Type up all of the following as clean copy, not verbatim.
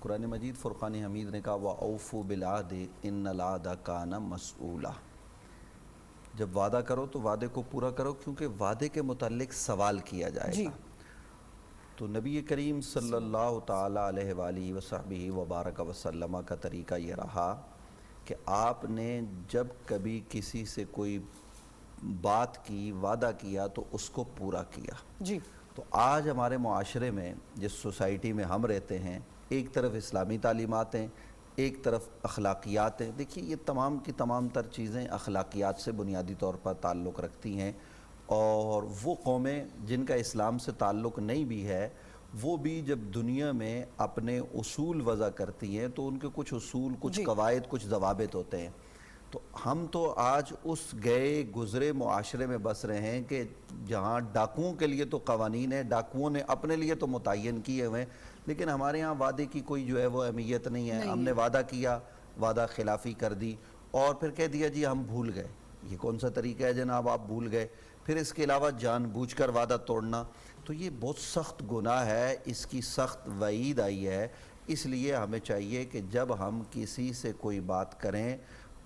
قرآن مجید فرقان حمید نے کہا وَأَوْفُوا بِالْعَهْدِ إِنَّ الْعَهْدَ كَانَ مَسْئُولًا، جب وعدہ کرو تو وعدے کو پورا کرو، کیونکہ وعدے کے متعلق سوال کیا جائے گا۔ تو نبی کریم صلی اللہ تعالیٰ علیہ وآلہ وصحبہ وبارک وسلم کا طریقہ یہ رہا کہ آپ نے جب کبھی کسی سے کوئی بات کی، وعدہ کیا تو اس کو پورا کیا۔ جی تو آج ہمارے معاشرے میں جس سوسائٹی میں ہم رہتے ہیں، ایک طرف اسلامی تعلیمات ہیں، ایک طرف اخلاقیات ہیں۔ دیکھیے یہ تمام کی تمام تر چیزیں اخلاقیات سے بنیادی طور پر تعلق رکھتی ہیں، اور وہ قومیں جن کا اسلام سے تعلق نہیں بھی ہے، وہ بھی جب دنیا میں اپنے اصول وضع کرتی ہیں تو ان کے کچھ اصول، کچھ قواعد، کچھ ضوابط ہوتے ہیں۔ تو ہم تو آج اس گئے گزرے معاشرے میں بس رہے ہیں کہ جہاں ڈاکوؤں کے لیے تو قوانین ہیں، ڈاکوؤں نے اپنے لیے تو متعین کیے ہوئے ہیں، لیکن ہمارے ہاں وعدے کی کوئی جو ہے وہ اہمیت نہیں ہے۔ ہم نے وعدہ کیا، وعدہ خلافی کر دی اور پھر کہہ دیا جی ہم بھول گئے۔ یہ کون سا طریقہ ہے جناب، آپ بھول گئے؟ پھر اس کے علاوہ جان بوجھ کر وعدہ توڑنا، تو یہ بہت سخت گناہ ہے، اس کی سخت وعید آئی ہے۔ اس لیے ہمیں چاہیے کہ جب ہم کسی سے کوئی بات کریں،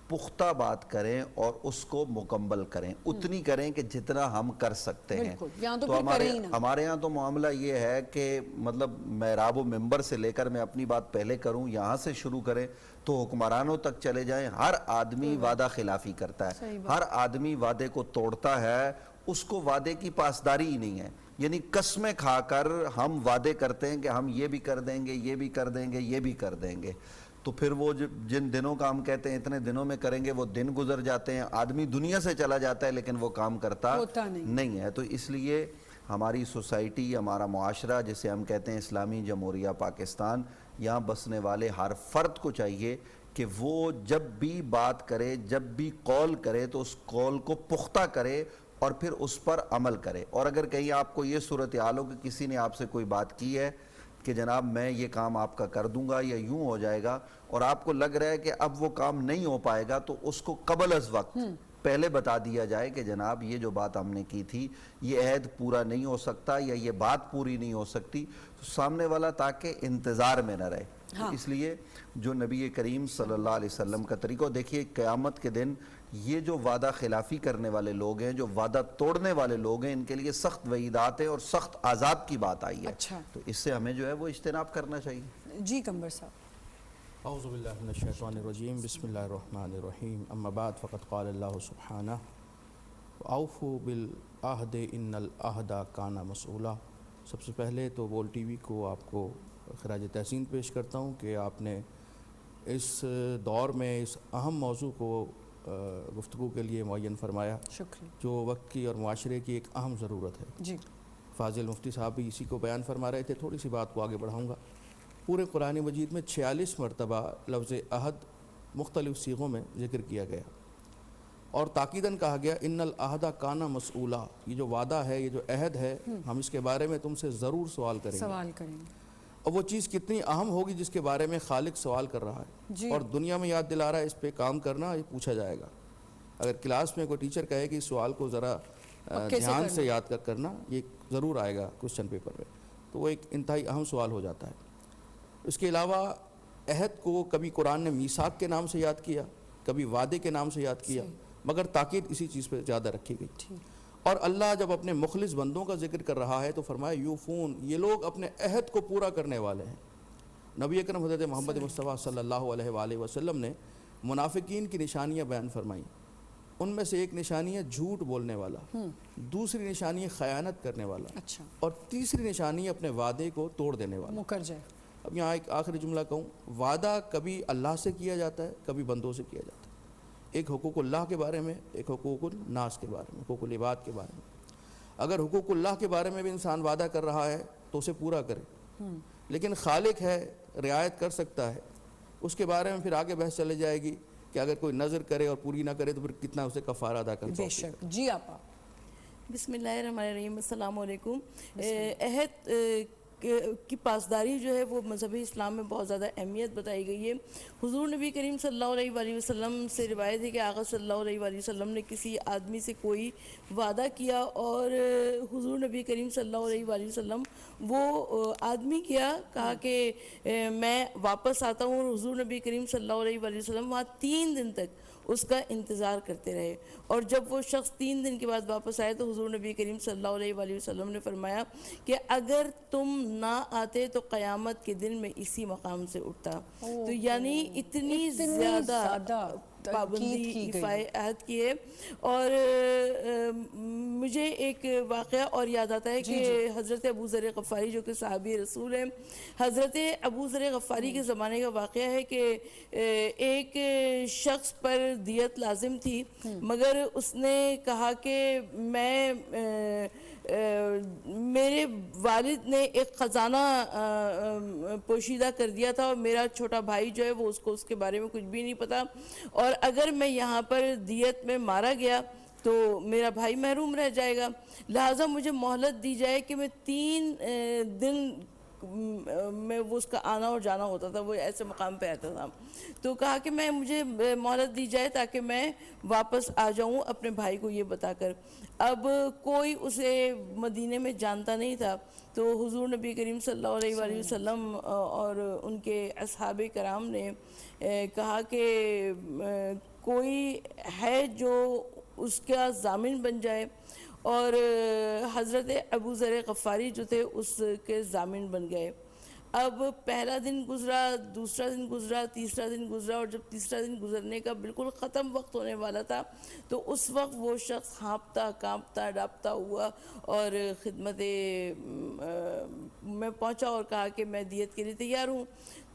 پختہ بات کریں اور اس کو مکمل کریں، اتنی کریں کہ جتنا ہم کر سکتے ہیں۔ تو ہمارے ہاں تو معاملہ یہ ہے کہ مطلب محراب و منبر سے لے کر، میں اپنی بات پہلے کروں، یہاں سے شروع کریں تو حکمرانوں تک چلے جائیں، ہر آدمی وعدہ خلافی کرتا ہے، ہر آدمی وعدے کو توڑتا ہے، اس کو وعدے کی پاسداری ہی نہیں ہے۔ یعنی قسمیں کھا کر ہم وعدے کرتے ہیں کہ ہم یہ بھی کر دیں گے، یہ بھی کر دیں گے، یہ بھی کر دیں گے، تو پھر وہ جن دنوں کا ہم کہتے ہیں اتنے دنوں میں کریں گے، وہ دن گزر جاتے ہیں، آدمی دنیا سے چلا جاتا ہے لیکن وہ کام کرتا نہیں ہے۔ تو اس لیے ہماری سوسائٹی، ہمارا معاشرہ جسے ہم کہتے ہیں اسلامی جمہوریہ پاکستان، یہاں بسنے والے ہر فرد کو چاہیے کہ وہ جب بھی بات کرے، جب بھی قول کرے تو اس قول کو پختہ کرے اور پھر اس پر عمل کرے۔ اور اگر کہیں آپ کو یہ صورتحال ہو کہ کسی نے آپ سے کوئی بات کی ہے کہ جناب میں یہ کام آپ کا کر دوں گا یا یوں ہو جائے گا، اور آپ کو لگ رہا ہے کہ اب وہ کام نہیں ہو پائے گا، تو اس کو قبل از وقت پہلے بتا دیا جائے کہ جناب یہ جو بات ہم نے کی تھی، یہ عہد پورا نہیں ہو سکتا یا یہ بات پوری نہیں ہو سکتی، تو سامنے والا تاکہ انتظار میں نہ رہے۔ اس لیے جو نبی کریم صلی اللہ علیہ وسلم کا طریقہ، دیکھیے قیامت کے دن یہ جو وعدہ خلافی کرنے والے لوگ ہیں، جو وعدہ توڑنے والے لوگ ہیں، ان کے لیے سخت وعیدات ہیں اور سخت عذاب کی بات آئی ہے۔ تو اس سے ہمیں جو ہے وہ اجتناب کرنا چاہیے۔ جی قمبر صاحب۔ اعوذ باللہ من الشیطان الرجیم، بسم اللہ الرحمن الرحیم، اما بعد فقد قال اللہ سبحانہ وَأَوْفُوا بِالْعَهْدِ إِنَّ الْعَهْدَ كَانَ مَسْئُولًا۔ سب سے پہلے تو وال ٹی وی کو آپ کو خراج تحسین پیش کرتا ہوں کہ آپ نے اس دور میں اس اہم موضوع کو گفتگو کے لیے معین فرمایا، شکریہ، جو وقت کی اور معاشرے کی ایک اہم ضرورت ہے۔ جی فاضل مفتی صاحب بھی اسی کو بیان فرما رہے تھے، تھوڑی سی بات کو آگے بڑھاؤں گا۔ پورے قرآن مجید میں 46 مرتبہ لفظ عہد مختلف صیغوں میں ذکر کیا گیا، اور تاکیداً کہا گیا ان العہد کان مسئولا، یہ جو وعدہ ہے، یہ جو عہد ہے، ہم اس کے بارے میں تم سے ضرور سوال کریں گے۔ اور وہ چیز کتنی اہم ہوگی جس کے بارے میں خالق سوال کر رہا ہے، اور دنیا میں یاد دلا رہا ہے، اس پہ کام کرنا، یہ پوچھا جائے گا۔ اگر کلاس میں کوئی ٹیچر کہے کہ اس سوال کو ذرا دھیان سے یاد کرنا، یہ ضرور آئے گا کوسچن پیپر میں، تو وہ ایک انتہائی اہم سوال ہو جاتا ہے۔ اس کے علاوہ عہد کو کبھی قرآن نے میثاق کے نام سے یاد کیا، کبھی وعدے کے نام سے یاد کیا، مگر تاکید اسی چیز پہ زیادہ رکھی گئی۔ اور اللہ جب اپنے مخلص بندوں کا ذکر کر رہا ہے تو فرمایا یوفون، یہ لوگ اپنے عہد کو پورا کرنے والے ہیں۔ نبی اکرم حضرت محمد مصطفیٰ صلی اللہ علیہ وآلہ وسلم نے منافقین کی نشانیاں بیان فرمائیں۔ ان میں سے ایک نشانی ہے جھوٹ بولنے والا، دوسری نشانی ہے خیانت کرنے والا، اور تیسری نشانی ہے اپنے وعدے کو توڑ دینے والا، مکر جائے۔ اب یہاں ایک آخری جملہ کہوں، وعدہ کبھی اللہ سے کیا جاتا ہے، کبھی بندوں سے کیا جاتا ہے۔ ایک حقوق اللہ کے بارے میں، ایک حقوق الناس کے بارے میں، حقوق العباد کے بارے میں۔ اگر حقوق اللہ کے بارے میں بھی انسان وعدہ کر رہا ہے تو اسے پورا کرے، لیکن خالق ہے، رعایت کر سکتا ہے، اس کے بارے میں پھر آگے بحث چلے جائے گی کہ اگر کوئی نظر کرے اور پوری نہ کرے تو پھر کتنا اسے کفارہ ادا کرنا بے شک۔ جی آپا۔ بسم اللہ الرحمن الرحیم، السلام علیکم۔ عہد کی پاسداری جو ہے وہ مذہبی اسلام میں بہت زیادہ اہمیت بتائی گئی ہے۔ حضور نبی کریم صلی اللہ علیہ وآلہ وسلم سے روایت ہے کہ آقا صلی اللہ علیہ وآلہ وسلم نے کسی آدمی سے کوئی وعدہ کیا اور حضور نبی کریم صلی اللہ علیہ وآلہ وسلم وہ آدمی کہا کہ میں واپس آتا ہوں، اور حضور نبی کریم صلی اللہ علیہ وآلہ وسلم وہاں 3 دن تک اس کا انتظار کرتے رہے، اور جب وہ شخص 3 دن کے بعد واپس آئے تو حضور نبی کریم صلی اللہ علیہ وآلہ وسلم نے فرمایا کہ اگر تم نہ آتے تو قیامت کے دن میں اسی مقام سے اٹھتا۔ تو یعنی اتنی زیادہ پابندی ایفائے عہد کی ہے۔ اور مجھے ایک واقعہ اور یاد آتا ہے کہ حضرت ابو ذر غفاری جو کہ صحابی رسول ہیں، حضرت ابو ذر غفاری کے زمانے کا واقعہ ہے کہ ایک شخص پر دیت لازم تھی، مگر اس نے کہا کہ میرے والد نے ایک خزانہ پوشیدہ کر دیا تھا، اور میرا چھوٹا بھائی جو ہے وہ اس کے بارے میں کچھ بھی نہیں پتا، اور اگر میں یہاں پر دیت میں مارا گیا تو میرا بھائی محروم رہ جائے گا، لہٰذا مجھے مہلت دی جائے کہ میں 3 دن میں وہ اس کا آنا اور جانا ہوتا تھا، وہ ایسے مقام پہ آتا تھا، تو کہا کہ مجھے مہلت دی جائے تاکہ میں واپس آ جاؤں اپنے بھائی کو یہ بتا کر۔ اب کوئی اسے مدینے میں جانتا نہیں تھا، تو حضور نبی کریم صلی اللہ علیہ وآلہ وسلم اور ان کے اصحاب کرام نے کہا کہ کوئی ہے جو اس کا ضامن بن جائے، اور حضرت ابو ذر غفاری جو تھے اس کے ضامن بن گئے۔ اب پہلا دن گزرا، دوسرا دن گزرا، تیسرا دن گزرا، اور جب تیسرا دن گزرنے کا بالکل ختم وقت ہونے والا تھا تو اس وقت وہ شخص ہانپتا کانپتا ڈانپتا ہوا اور خدمت میں پہنچا اور کہا کہ میں دیت کے لیے تیار ہوں۔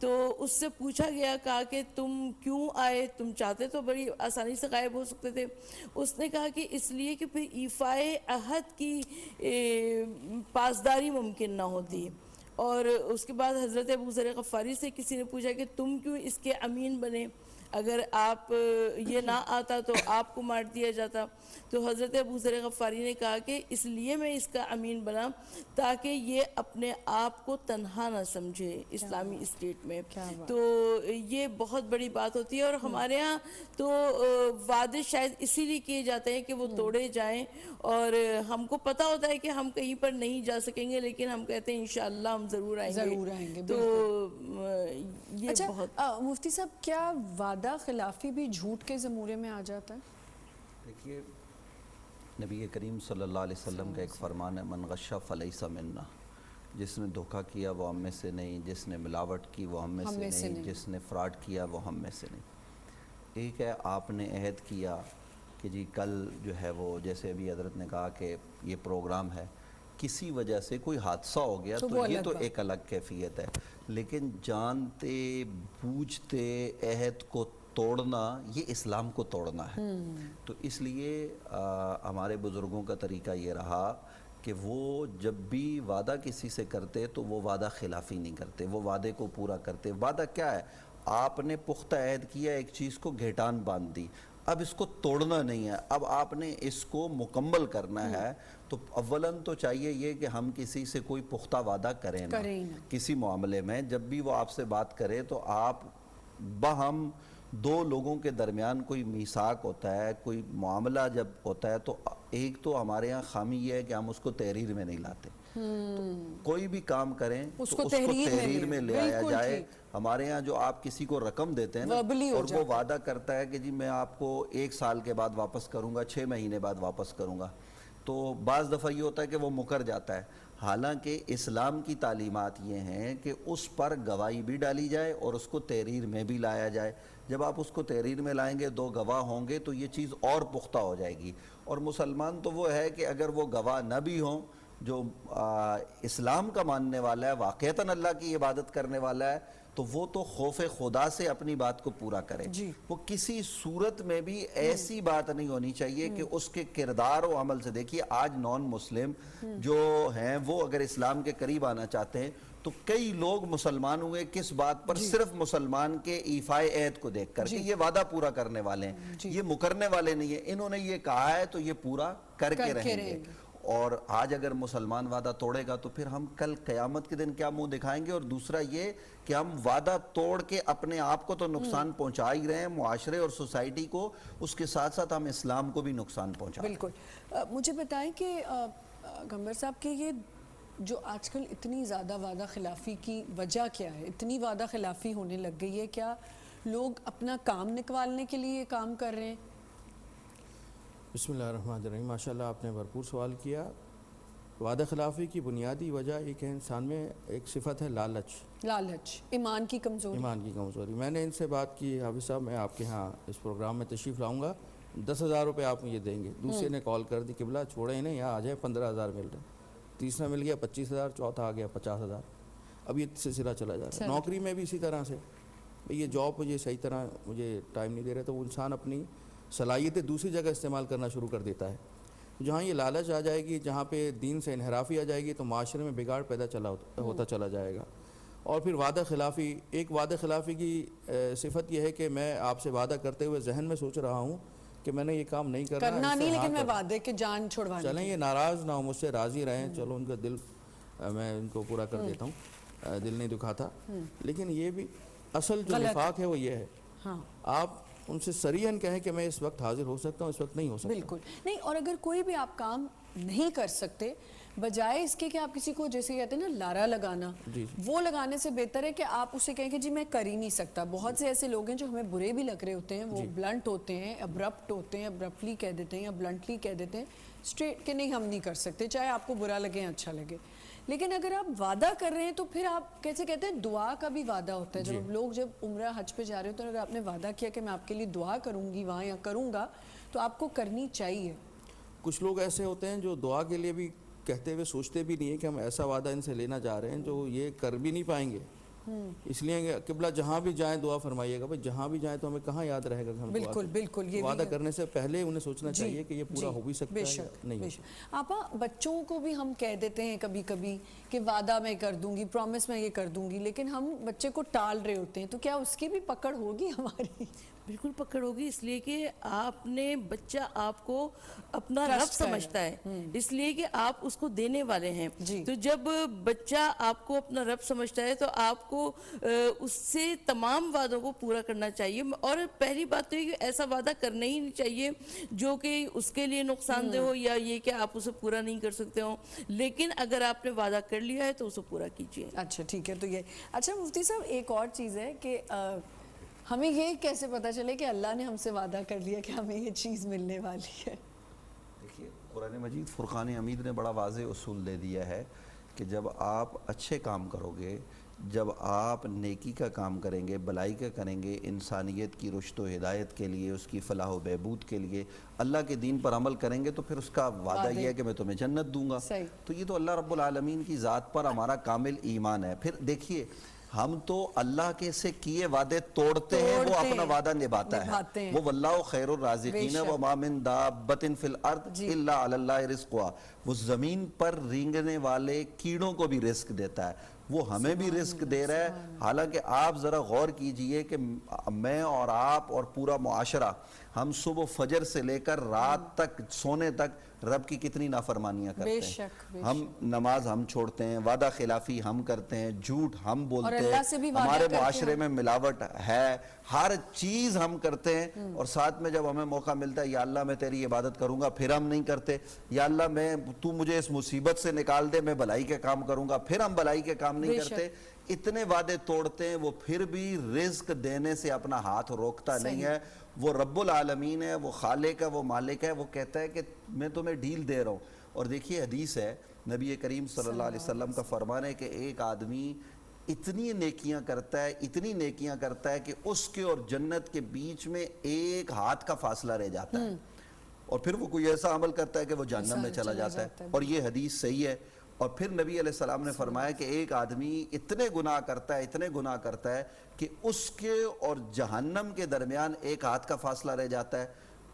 تو اس سے پوچھا گیا، کہا کہ تم کیوں آئے، تم چاہتے تو بڑی آسانی سے غائب ہو سکتے تھے۔ اس نے کہا کہ اس لیے کہ پھر ایفائے عہد کی پاسداری ممکن نہ ہوتی۔ اور اس کے بعد حضرت ابو ذر غفاری سے کسی نے پوچھا کہ تم کیوں اس کے امین بنے، اگر آپ یہ نہ آتا تو آپ کو مار دیا جاتا۔ تو حضرت ابو ذر غفاری نے کہا کہ اس لیے میں اس کا امین بنا تاکہ یہ اپنے آپ کو تنہا نہ سمجھے اسلامی اسٹیٹ میں۔ تو یہ بہت بڑی بات ہوتی ہے، اور ہمارے ہاں تو وعدے شاید اسی لیے کیے جاتے ہیں کہ وہ توڑے جائیں، اور ہم کو پتہ ہوتا ہے کہ ہم کہیں پر نہیں جا سکیں گے، لیکن ہم کہتے ہیں انشاءاللہ ہم ضرور آئیں گے۔ تو یہ بہت مفتی صاحب، کیا وعدہ خلافی بھی جھوٹ کے زمورے میں آ جاتا ہے؟ دیکھیے، نبی کریم صلی اللہ علیہ وسلم کا ایک فرمان ہے، من غش فلیس منا، جس نے دھوکہ کیا وہ ہم میں سے نہیں، جس نے ملاوٹ کی وہ ہم میں سے نہیں، جس نے فراڈ کیا وہ ہم میں سے نہیں۔ ایک ہے آپ نے عہد کیا کہ جی کل جو ہے وہ، جیسے ابھی حضرت نے کہا کہ یہ پروگرام ہے، کسی وجہ سے کوئی حادثہ ہو گیا تو یہ تو ایک الگ کیفیت ہے، لیکن جانتے بوجھتے عہد کو توڑنا یہ اسلام کو توڑنا ہے۔ تو اس لیے ہمارے بزرگوں کا طریقہ یہ رہا کہ وہ جب بھی وعدہ کسی سے کرتے تو وہ وعدہ خلافی نہیں کرتے، وہ وعدے کو پورا کرتے۔ وعدہ کیا ہے؟ آپ نے پختہ عہد کیا، ایک چیز کو گھیٹان باندھ دی، اب اس کو توڑنا نہیں ہے، اب آپ نے اس کو مکمل کرنا ہے۔ تو اولاً تو چاہیے یہ کہ ہم کسی سے کوئی پختہ وعدہ کریں نا، کسی معاملے میں جب بھی وہ آپ سے بات کرے تو آپ باہم 2 لوگوں کے درمیان کوئی میثاق ہوتا ہے، کوئی معاملہ جب ہوتا ہے تو ایک تو ہمارے ہاں خامی یہ ہے کہ ہم اس کو تحریر میں نہیں لاتے۔ کوئی بھی کام کریں تو اس کو تحریر میں لے آیا جائے۔ ہمارے ہاں جو آپ کسی کو رقم دیتے ہیں نا اور وہ وعدہ کرتا ہے کہ جی میں آپ کو 1 سال کے بعد واپس کروں گا، 6 مہینے بعد واپس کروں گا، تو بعض دفعہ یہ ہوتا ہے کہ وہ مکر جاتا ہے۔ حالانکہ اسلام کی تعلیمات یہ ہیں کہ اس پر گواہی بھی ڈالی جائے اور اس کو تحریر میں بھی لایا جائے۔ جب آپ اس کو تحریر میں لائیں گے، 2 گواہ ہوں گے تو یہ چیز اور پختہ ہو جائے گی۔ اور مسلمان تو وہ ہے کہ اگر وہ گواہ نہ بھی ہوں، جو اسلام کا ماننے والا ہے، واقعتاً اللہ کی عبادت کرنے والا ہے، تو وہ تو خوف خدا سے اپنی بات کو پورا کرے۔ وہ کسی صورت میں بھی ایسی بات نہیں ہونی چاہیے کہ اس کے کردار و عمل سے، دیکھیے آج نان مسلم جو ہیں وہ اگر اسلام کے قریب آنا چاہتے ہیں تو کئی لوگ مسلمان ہوئے کس بات پر؟ صرف مسلمان کے ایفائے عہد کو دیکھ کر کہ یہ وعدہ پورا کرنے والے ہیں، یہ مکرنے والے نہیں ہیں، انہوں نے یہ کہا ہے تو یہ پورا کر کے رہیں گے۔ اور آج اگر مسلمان وعدہ توڑے گا تو پھر ہم کل قیامت کے دن کیا منہ دکھائیں گے. اور دوسرا یہ کہ ہم وعدہ توڑ کے اپنے آپ کو تو نقصان پہنچا ہی رہے ہیں, معاشرے اور سوسائٹی کو, اس کے ساتھ ساتھ ہم اسلام کو بھی نقصان پہنچا رہے ہیں. بالکل. مجھے بتائیں کہ گھمبر صاحب کہ یہ جو آج کل اتنی زیادہ وعدہ خلافی کی وجہ کیا ہے؟ اتنی وعدہ خلافی ہونے لگ گئی ہے, کیا لوگ اپنا کام نکوالنے کے لیے کام کر رہے ہیں؟ بسم اللہ الرحمن الرحیم. ماشاء اللہ آپ نے بھرپور سوال کیا. وعدہ خلافی کی بنیادی وجہ ایک ہے انسان میں ایک صفت ہے لالچ. لالچ, ایمان کی کمزوری. ایمان کی کمزوری. میں نے ان سے بات کی, حافظ صاحب میں آپ کے ہاں اس پروگرام میں تشریف لاؤں گا, 10,000 روپے آپ مجھے دیں گے. دوسرے نے کال کر دی, قبلہ چھوڑے انہیں, یہاں آ جائے 15,000 مل رہے. تیسرا مل گیا 25,000, چوتھا آ گیا 50,000. اب یہ سلسلہ چلا جا رہا ہے. نوکری میں بھی اسی طرح سے, یہ جاب مجھے صحیح طرح مجھے ٹائم نہیں دے رہے, تو وہ انسان اپنی صلاحیتیں دوسری جگہ استعمال کرنا شروع کر دیتا ہے. جہاں یہ لالچ آ جائے گی, جہاں پہ دین سے انحرافی آ جائے گی, تو معاشرے میں بگاڑ پیدا ہوتا چلا جائے گا. اور پھر وعدہ خلافی, ایک وعدہ خلافی کی صفت یہ ہے کہ میں آپ سے وعدہ کرتے ہوئے ذہن میں سوچ رہا ہوں کہ میں نے یہ کام نہیں کرنا نہیں, لیکن میں وعدے کے جان چھوڑوانے, چلیں یہ ناراض نہ ہو مجھ سے, راضی رہیں, چلو ان کا دل میں ان کو پورا کر دیتا ہوں, دل نہیں دکھاتا. لیکن یہ بھی اصل جو نفاق ہے وہ یہ ہے, آپ ان سے صریحاً کہیں کہ میں اس وقت حاضر ہو سکتا ہوں, اس وقت نہیں ہو سکتا. بالکل نہیں. اور اگر کوئی بھی آپ کام نہیں کر سکتے, بجائے اس کے کہ آپ کسی کو جیسے کہتے ہیں نا لارا لگانا, وہ لگانے سے بہتر ہے کہ آپ اسے کہیں کہ جی میں کر ہی نہیں سکتا. بہت سے ایسے لوگ ہیں جو ہمیں برے بھی لگ رہے ہوتے ہیں, وہ بلنٹ ہوتے ہیں, ابرپٹ ہوتے ہیں, ابرپٹلی کہہ دیتے ہیں یا بلنٹلی کہہ دیتے ہیں اسٹریٹ کہ نہیں ہم نہیں کر سکتے, چاہے آپ کو برا لگے یا اچھا لگے. لیکن اگر آپ وعدہ کر رہے ہیں تو پھر آپ کیسے کہتے ہیں دعا کا بھی وعدہ ہوتا ہے. جب لوگ جب عمرہ حج پہ جا رہے ہوتے ہیں, اگر آپ نے وعدہ کیا کہ میں آپ کے لیے دعا کروں گی وہاں یا کروں گا, تو آپ کو کرنی چاہیے. کچھ لوگ ایسے ہوتے ہیں جو دعا کے لیے بھی کہتے ہوئے سوچتے بھی نہیں ہے کہ ہم ایسا وعدہ ان سے لینا چاہ رہے ہیں جو یہ کر بھی نہیں پائیں گے. اس لیے قبلہ جہاں بھی جائیں دعا فرمائیے گا. بھائی جہاں بھی جائیں تو ہمیں کہاں یاد رہے گا کہ ہم بالکل بالکل یہ وعدہ کرنے سے پہلے انہیں سوچنا چاہیے کہ یہ پورا ہو بھی سکتا ہے یا نہیں. آپا بچوں کو بھی ہم کہہ دیتے ہیں کبھی کبھی کہ وعدہ میں کر دوں گی, پرومس میں یہ کر دوں گی, لیکن ہم بچے کو ٹال رہے ہوتے ہیں, تو کیا اس کی بھی پکڑ ہوگی ہماری؟ بالکل پکڑ ہوگی, اس لیے کہ آپ نے بچہ آپ کو اپنا رب سمجھتا ہے, اس لیے کہ آپ اس کو دینے والے ہیں. تو جب بچہ آپ کو اپنا رب سمجھتا ہے تو آپ کو اس سے تمام وعدوں کو پورا کرنا چاہیے. اور پہلی بات تو یہ کہ ایسا وعدہ کرنا ہی نہیں چاہیے جو کہ اس کے لیے نقصان دہ ہو یا یہ کہ آپ اسے پورا نہیں کر سکتے ہوں. لیکن اگر آپ نے وعدہ کر لیا ہے تو اسے پورا کیجیے. اچھا ٹھیک ہے. تو یہ اچھا مفتی صاحب ایک اور چیز ہے کہ ہمیں یہ کیسے پتہ چلے کہ اللہ نے ہم سے وعدہ کر لیا کہ ہمیں یہ چیز ملنے والی ہے؟ دیکھیے قرآن مجید فرقان حمید نے بڑا واضح اصول دے دیا ہے کہ جب آپ اچھے کام کرو گے, جب آپ نیکی کا کام کریں گے, بلائی کا کریں گے, انسانیت کی رشد و ہدایت کے لیے, اس کی فلاح و بہبود کے لیے, اللہ کے دین پر عمل کریں گے, تو پھر اس کا وعدہ یہ ہے کہ میں تمہیں جنت دوں گا. تو یہ تو اللہ رب العالمین کی ذات پر ہمارا کامل ایمان ہے. پھر دیکھیے ہم تو اللہ کے سے کیے وعدے توڑتے ہیں, وہ اپنا وعدہ نبھاتا ہے. وہ واللہ خیر الرازقین وما من دابۃ فی الارض الا علی اللہ رزقها. وہ زمین پر رینگنے والے کیڑوں کو بھی رزق دیتا ہے, وہ ہمیں بھی رزق دے رہا ہے. حالانکہ آپ ذرا غور کیجئے کہ میں اور آپ اور پورا معاشرہ ہم صبح فجر سے لے کر رات تک سونے تک رب کی کتنی نافرمانیاں کرتے ہیں. ہم نماز ہم چھوڑتے ہیں, وعدہ خلافی ہم کرتے ہیں, جھوٹ ہم بولتے ہیں, ہمارے معاشرے میں ملاوٹ ہے, ہر چیز ہم کرتے ہیں. اور ساتھ میں جب ہمیں موقع ملتا ہے یا اللہ میں تیری عبادت کروں گا, پھر ہم نہیں کرتے. یا اللہ تو مجھے اس مصیبت سے نکال دے, میں بھلائی کے کام کروں گا, پھر ہم بھلائی کے کام نہیں کرتے. اتنے وعدے توڑتے ہیں, وہ پھر بھی رزق دینے سے اپنا ہاتھ روکتا نہیں ہے. وہ رب العالمین ہے, وہ خالق ہے, وہ مالک ہے. وہ کہتا ہے کہ میں تمہیں ڈیل دے رہا ہوں. اور دیکھیے حدیث ہے, نبی کریم صلی اللہ علیہ وسلم کا فرمان ہے کہ ایک آدمی اتنی نیکیاں کرتا ہے, اتنی نیکیاں کرتا ہے کہ اس کے اور جنت کے بیچ میں ایک ہاتھ کا فاصلہ رہ جاتا ہے, اور پھر وہ کوئی ایسا عمل کرتا ہے کہ وہ جہنم میں چلا جاتا ہے. اور یہ حدیث صحیح ہے. اور پھر نبی علیہ السلام نے فرمایا کہ ایک آدمی اتنے گناہ کرتا ہے, اتنے گناہ کرتا ہے کہ اس کے اور جہنم کے درمیان ایک ہاتھ کا فاصلہ رہ جاتا ہے.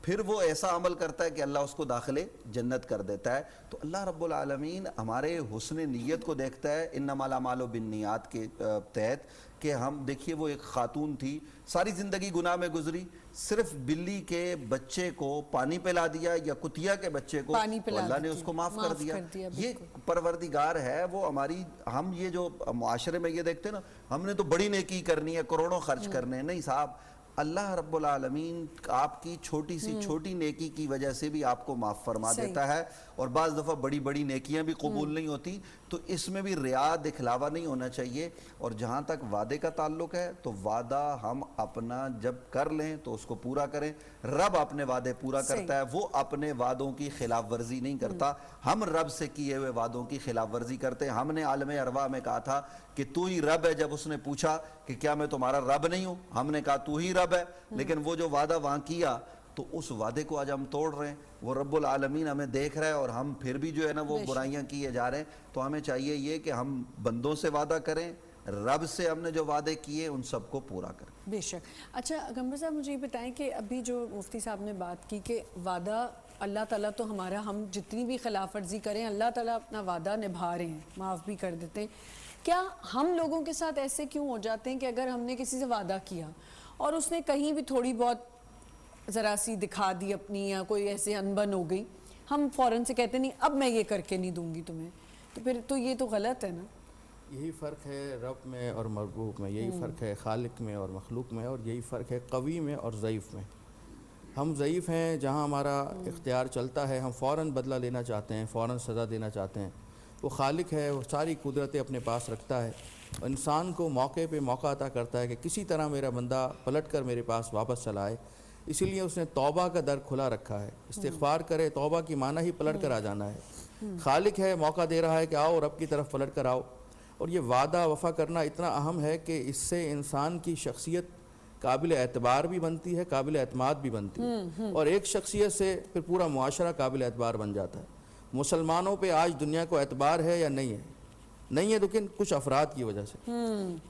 پھر وہ ایسا عمل کرتا ہے کہ اللہ اس کو داخل جنت کر دیتا ہے. تو اللہ رب العالمین ہمارے حسن نیت کو دیکھتا ہے, انما الاعمال بالنیات کے تحت, کہ ہم دیکھیے وہ ایک خاتون تھی ساری زندگی گناہ میں گزری, صرف بلی کے بچے کو پانی پلا دیا یا کتیا کے بچے کو تو اللہ نے اس کو معاف کر دیا. یہ پروردگار ہے وہ ہماری, ہم یہ جو معاشرے میں یہ دیکھتے ہیں نا ہم نے تو بڑی نیکی کرنی ہے, کروڑوں خرچ کرنے ہیں, نہیں صاحب, اللہ رب العالمین آپ کی چھوٹی سی چھوٹی نیکی کی وجہ سے بھی آپ کو معاف فرما دیتا ہے, اور بعض دفعہ بڑی بڑی نیکیاں بھی قبول نہیں ہوتی, تو اس میں بھی ریا دکھلاوا نہیں ہونا چاہیے. اور جہاں تک وعدے کا تعلق ہے تو وعدہ ہم اپنا جب کر لیں تو اس کو پورا کریں. رب اپنے وعدے پورا کرتا ہے, وہ اپنے وعدوں کی خلاف ورزی نہیں کرتا. ہم رب سے کیے ہوئے وعدوں کی خلاف ورزی کرتے ہیں. ہم نے عالم ارواح میں کہا تھا کہ تو ہی رب ہے, جب اس نے پوچھا کہ کیا میں تمہارا رب نہیں ہوں, ہم نے کہا تو ہی رب ہے, لیکن وہ جو وعدہ وہاں کیا تو اس وعدے کو آج ہم توڑ رہے ہیں. وہ رب العالمین ہمیں دیکھ رہا ہے اور ہم پھر بھی جو ہے نا وہ برائیاں کیے جا رہے ہیں. تو ہمیں چاہیے یہ کہ ہم بندوں سے وعدہ کریں, رب سے ہم نے جو وعدے کیے ان سب کو پورا کریں. بے شک. اچھا گمبر صاحب مجھے یہ بتائیں کہ ابھی جو مفتی صاحب نے بات کی کہ وعدہ اللہ تعالیٰ تو ہمارا, ہم جتنی بھی خلاف ورزی کریں اللہ تعالیٰ اپنا وعدہ نبھا رہے ہیں, معاف بھی کر دیتے ہیں. کیا ہم لوگوں کے ساتھ ایسے کیوں ہو جاتے ہیں کہ اگر ہم نے کسی سے وعدہ کیا اور اس نے کہیں بھی تھوڑی بہت ذرا سی دکھا دی اپنی, یا کوئی ایسے انبن ہو گئی, ہم فوراً سے کہتے نہیں اب میں یہ کر کے نہیں دوں گی تمہیں, تو پھر تو یہ تو غلط ہے نا. یہی فرق ہے رب میں اور مربوب میں, یہی فرق ہے خالق میں اور مخلوق میں, اور یہی فرق ہے قوی میں اور ضعیف میں. ہم ضعیف ہیں, جہاں ہمارا اختیار چلتا ہے ہم فوراً بدلہ لینا چاہتے ہیں, فوراً سزا دینا چاہتے ہیں. وہ خالق ہے, وہ ساری قدرتیں اپنے پاس رکھتا ہے, انسان کو موقع پہ موقع عطا کرتا ہے کہ کسی طرح میرا بندہ پلٹ کر میرے پاس واپس چلا آئے. اسی لیے اس نے توبہ کا در کھلا رکھا ہے, استغفار کرے. توبہ کی معنی ہی پلٹ کر آ جانا ہے. خالق ہے, موقع دے رہا ہے کہ آؤ رب کی طرف پلٹ کر آؤ. اور یہ وعدہ وفا کرنا اتنا اہم ہے کہ اس سے انسان کی شخصیت قابل اعتبار بھی بنتی ہے, قابل اعتماد بھی بنتی ہے, اور ایک شخصیت سے پھر پورا معاشرہ قابل اعتبار بن جاتا ہے. مسلمانوں پہ آج دنیا کو اعتبار ہے یا نہیں ہے؟ نہیں ہے, لیکن کچھ افراد کی وجہ سے.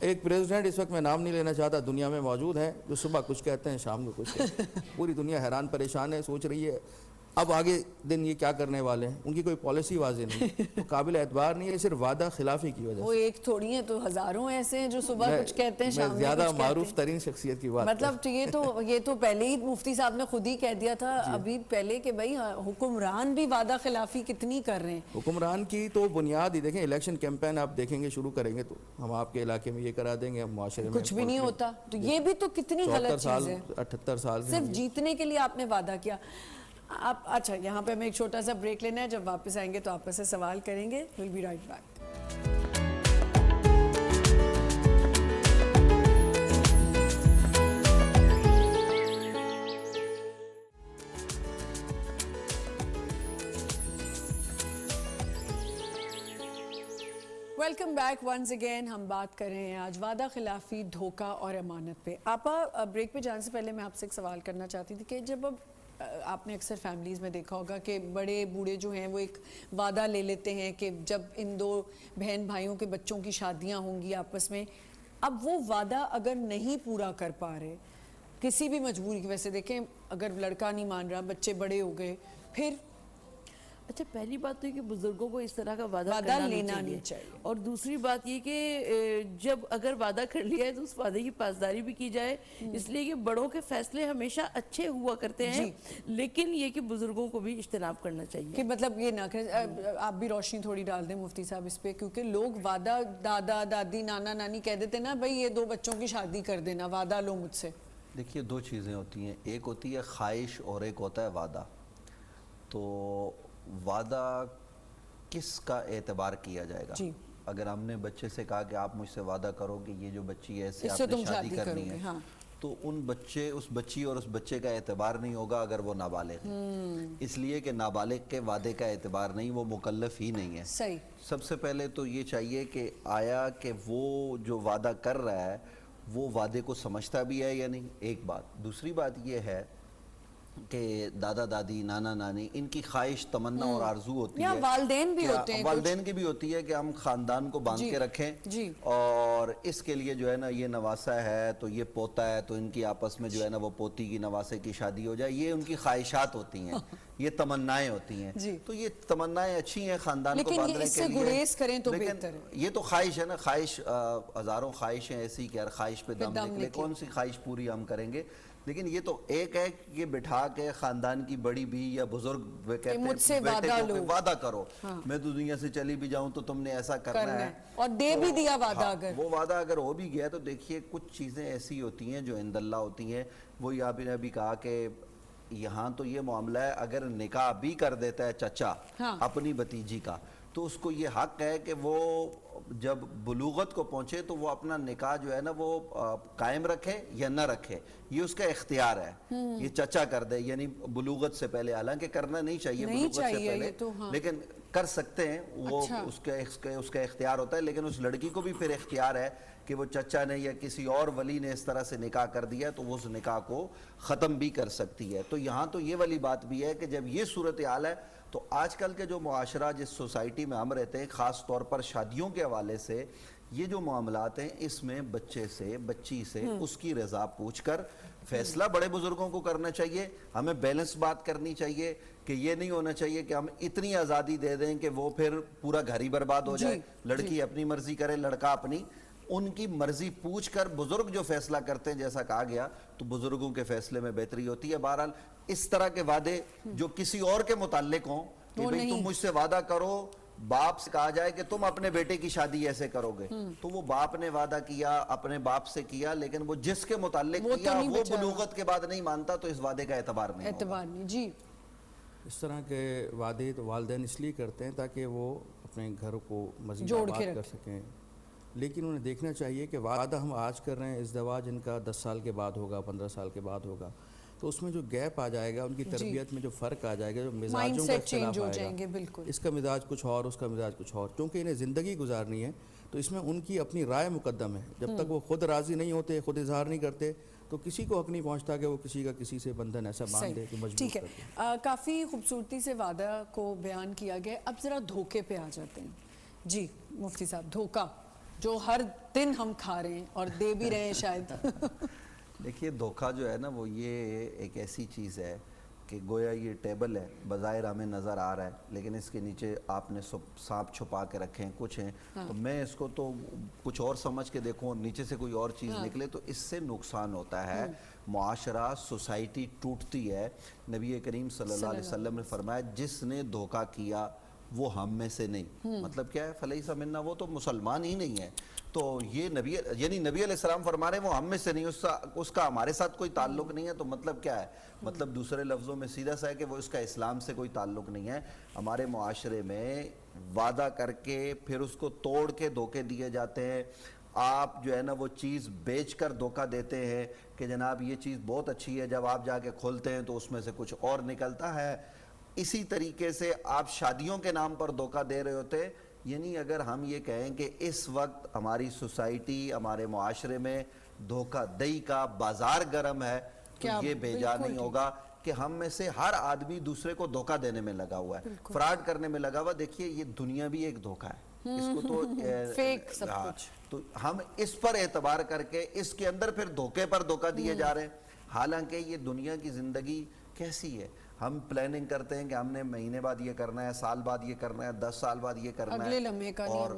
ایک پریزیڈنٹ اس وقت میں نام نہیں لینا چاہتا دنیا میں موجود ہیں جو صبح کچھ کہتے ہیں شام کو کچھ کہتے ہیں. پوری دنیا حیران پریشان ہے, سوچ رہی ہے اب آگے دن یہ کیا کرنے والے ہیں. ان کی کوئی پالیسی واضح نہیں, تو قابل اعتبار نہیں ہے, صرف وعدہ خلافی کی وجہ سے. وہ ایک تھوڑی ہیں تو ہزاروں ایسے ہیں جو صبح کچھ کہتے ہیں شام میں زیادہ معروف ترین شخصیت کی بات, مطلب یہ تو پہلے ہی مفتی صاحب نے خود ہی کہہ دیا تھا ابھی پہلے کہ بھائی حکمران بھی وعدہ خلافی کتنی کر رہے ہیں. حکمران کی تو بنیاد ہی دیکھیں, الیکشن کیمپین آپ دیکھیں گے شروع کریں گے تو ہم آپ کے علاقے میں یہ کرا دیں گے, ہم معاشرے میں کچھ بھی نہیں ہوتا. تو یہ بھی تو کتنی غلط چیز ہے. 78 سال صرف جیتنے کے لیے آپ نے وعدہ کیا. آپ اچھا یہاں پہ ہمیں ایک چھوٹا سا بریک لینا ہے, جب واپس آئیں گے تو آپ سے سوال کریں گے. we'll be right back. Welcome back once again. ہم بات کر رہے ہیں آج وعدہ خلافی, دھوکہ اور امانت پہ. آپا بریک پہ جانے سے پہلے میں آپ سے ایک سوال کرنا چاہتی تھی کہ جب اب آپ نے اکثر فیملیز میں دیکھا ہوگا کہ بڑے بوڑھے جو ہیں وہ ایک وعدہ لے لیتے ہیں کہ جب ان دو بہن بھائیوں کے بچوں کی شادیاں ہوں گی آپس میں, اب وہ وعدہ اگر نہیں پورا کر پا رہے کسی بھی مجبوری کی وجہ سے, دیکھیں اگر لڑکا نہیں مان رہا, بچے بڑے ہو گئے, پھر اچھا پہلی بات تو یہ کہ بزرگوں کو اس طرح کا وعدہ لینا نہیں چاہیے. اور دوسری بات یہ کہ جب اگر وعدہ کر لیا ہے تو اس وعدے کی پاسداری بھی کی جائے, اس لیے کہ بڑوں کے فیصلے ہمیشہ اچھے ہوا کرتے ہیں, لیکن یہ کہ بزرگوں کو بھی اجتناب کرنا چاہیے. کہ مطلب یہ نہ کریں. آپ بھی روشنی تھوڑی ڈال دیں مفتی صاحب اس پہ, کیونکہ لوگ وعدہ دادا دادی نانا نانی کہہ دیتے نا بھائی یہ 2 بچوں کی شادی کر دینا, وعدہ لو مجھ سے. دیکھیے 2 چیزیں ہوتی ہیں, ایک ہوتی ہے خواہش اور ایک ہوتا ہے وعدہ. تو وعدہ کس کا اعتبار کیا جائے گا؟ اگر ہم نے بچے سے کہا کہ آپ مجھ سے وعدہ کرو کہ یہ جو بچی ہے اس سے آپ نے شادی کرنی ہے, تو اس بچی اور اس بچے کا اعتبار نہیں ہوگا اگر وہ نابالغ ہے, اس لیے کہ نابالغ کے وعدے کا اعتبار نہیں, وہ مکلف ہی نہیں ہے. صحیح. سب سے پہلے تو یہ چاہیے کہ آیا کہ وہ جو وعدہ کر رہا ہے وہ وعدے کو سمجھتا بھی ہے یا نہیں, ایک بات. دوسری بات یہ ہے کہ دادا دادی نانا نانی ان کی خواہش تمنا اور آرزو ہوتی یا ہے، والدین بھی ہوتے ہیں والدین کی بھی ہوتی ہے کہ ہم خاندان کو باندھ کے رکھیں، اور اس کے لیے جو ہے نا یہ نواسا ہے تو یہ پوتا ہے تو ان کی آپس میں جو ہے نا وہ پوتی کی نواسے کی شادی ہو جائے، یہ ان کی خواہشات ہوتی ہیں، یہ تمنائیں ہوتی ہیں، تو یہ تمنائیں اچھی ہیں خاندان کو باندھنے کے لیے، لیکن اس سے گریز کریں تو لیکن بہتر ہے۔ یہ تو خواہش ہے نا، خواہش ہزاروں خواہشیں ایسی کہ ہر خواہش پہ دم نکلے، کون سی خواہش پوری ہم کریں گے، لیکن یہ تو ایک ہے کہ یہ بٹھا کے خاندان کی بڑی بھی یا بزرگ کہتے ہیں مجھ سے بیٹے کو وعدہ کرو، میں تو دنیا سے چلی بھی جاؤں تو تم نے ایسا کرنا ہے، اور دے بھی دیا وعدہ اگر وہ وعدہ اگر ہو بھی گیا تو دیکھیے کچھ چیزیں ایسی ہوتی ہیں جو عند اللہ ہوتی ہیں، وہی آپ نے ابھی کہا کہ یہاں تو یہ معاملہ ہے اگر نکاح بھی کر دیتا ہے چچا اپنی بھتیجی کا تو اس کو یہ حق ہے کہ وہ جب بلوغت کو پہنچے تو وہ اپنا نکاح جو ہے نا وہ قائم رکھے یا نہ رکھے، یہ اس کا اختیار ہے، یہ چچا کر دے یعنی بلوغت سے پہلے، حالانکہ کرنا نہیں چاہیے بلوغت سے پہلے، لیکن کر سکتے ہیں، وہ اس کا اختیار ہوتا ہے، لیکن اس لڑکی کو بھی پھر اختیار ہے کہ وہ چچا نے یا کسی اور ولی نے اس طرح سے نکاح کر دیا تو وہ اس نکاح کو ختم بھی کر سکتی ہے۔ تو یہاں تو یہ والی بات بھی ہے کہ جب یہ صورتحال ہے تو آج کل کے جو معاشرہ جس سوسائٹی میں ہم رہتے ہیں، خاص طور پر شادیوں کے حوالے سے یہ جو معاملات ہیں اس میں بچے سے بچی سے اس کی رضا پوچھ کر فیصلہ بڑے بزرگوں کو کرنا چاہیے، ہمیں بیلنس بات کرنی چاہیے کہ یہ نہیں ہونا چاہیے کہ ہم اتنی آزادی دے دیں کہ وہ پھر پورا گھر ہی برباد ہو جائے، لڑکی اپنی مرضی کرے لڑکا اپنی، ان کی مرضی پوچھ کر بزرگ جو فیصلہ کرتے ہیں جیسا کہا گیا تو بزرگوں کے فیصلے میں بہتری ہوتی ہے۔ بہرحال اس طرح کے وعدے جو کسی اور کے متعلق ہوں کہ بھئی تم مجھ سے وعدہ کرو، باپ سے کہا جائے کہ تم اپنے بیٹے کی شادی ایسے کرو گے تو وہ باپ نے وعدہ کیا اپنے باپ سے کیا، لیکن وہ جس کے متعلق کیا وہ بلوغت کے بعد نہیں مانتا تو اس وعدے کا اعتبار نہیں جی۔ اس طرح کے وعدے تو والدین اس لیے کرتے ہیں تاکہ وہ اپنے گھر کو مزید آباد کر سکیں، لیکن انہیں دیکھنا چاہیے کہ وعدہ ہم آج کر رہے ہیں ازدواج ان کا 10 سال کے بعد ہوگا، 15 سال کے بعد ہوگا، تو اس میں جو گیپ آ جائے گا، ان کی تربیت میں جو فرق آ جائے گا، جو مزاجوں کا اختلاف آئے گا، اس کا مزاج کچھ اور اس کا مزاج کچھ اور، کیونکہ انہیں زندگی گزارنی ہے تو اس میں ان کی اپنی رائے مقدم ہے، جب تک وہ خود راضی نہیں ہوتے، خود اظہار نہیں کرتے تو کسی کو حق نہیں پہنچتا کہ وہ کسی کا کسی سے بندھن ایسا باندھ دے کہ مجبور کر دے۔ کافی خوبصورتی سے وعدہ کو بیان کیا گیا، اب ذرا دھوکے پہ آ جاتے ہیں۔ جی مفتی صاحب، دھوکہ جو ہر دن ہم کھا رہے ہیں اور دے بھی رہے ہیں شاید۔ دیکھیے دھوکہ جو ہے نا وہ یہ ایک ایسی چیز ہے کہ گویا یہ ٹیبل ہے، بظاہر ہمیں نظر آ رہا ہے لیکن اس کے نیچے آپ نے سانپ چھپا کے رکھے ہیں کچھ ہیں، تو میں اس کو تو کچھ اور سمجھ کے دیکھوں، نیچے سے کوئی اور چیز نکلے تو اس سے نقصان ہوتا ہے، معاشرہ سوسائٹی ٹوٹتی ہے۔ نبی کریم صلی اللہ علیہ وسلم نے فرمایا جس نے دھوکہ کیا وہ ہم میں سے نہیں، مطلب کیا ہے فلیس منا، وہ تو مسلمان ہی نہیں ہے، تو یہ نبی علیہ السلام فرما رہے ہیں وہ ہم میں سے نہیں، اس کا ہمارے ساتھ کوئی تعلق نہیں ہے، تو مطلب کیا ہے، مطلب دوسرے لفظوں میں سیدھا سا ہے کہ وہ اس کا اسلام سے کوئی تعلق نہیں ہے۔ ہمارے معاشرے میں وعدہ کر کے پھر اس کو توڑ کے دھوکے دیے جاتے ہیں، آپ جو ہے نا وہ چیز بیچ کر دھوکہ دیتے ہیں کہ جناب یہ چیز بہت اچھی ہے، جب آپ جا کے کھولتے ہیں تو اس میں سے کچھ اور نکلتا ہے۔ اسی طریقے سے آپ شادیوں کے نام پر دھوکہ دے رہے ہوتے، یعنی اگر ہم یہ کہیں کہ اس وقت ہماری سوسائٹی ہمارے معاشرے میں دھوکہ دہی کا بازار گرم ہے تو یہ بے جا نہیں ہوگا کہ ہم میں سے ہر آدمی دوسرے کو دھوکہ دینے میں لگا ہوا ہے، فراڈ کرنے میں لگا ہوا۔ دیکھیے یہ دنیا بھی ایک دھوکہ ہے، اس کو تو فیک سب کچھ، تو ہم اس پر اعتبار کر کے اس کے اندر پھر دھوکے پر دھوکہ دیے جا رہے ہیں، حالانکہ یہ دنیا کی زندگی کیسی ہے، ہم پلاننگ کرتے ہیں کہ ہم نے مہینے بعد یہ کرنا ہے، سال بعد یہ کرنا ہے، 10 سال بعد یہ کرنا ہے، اور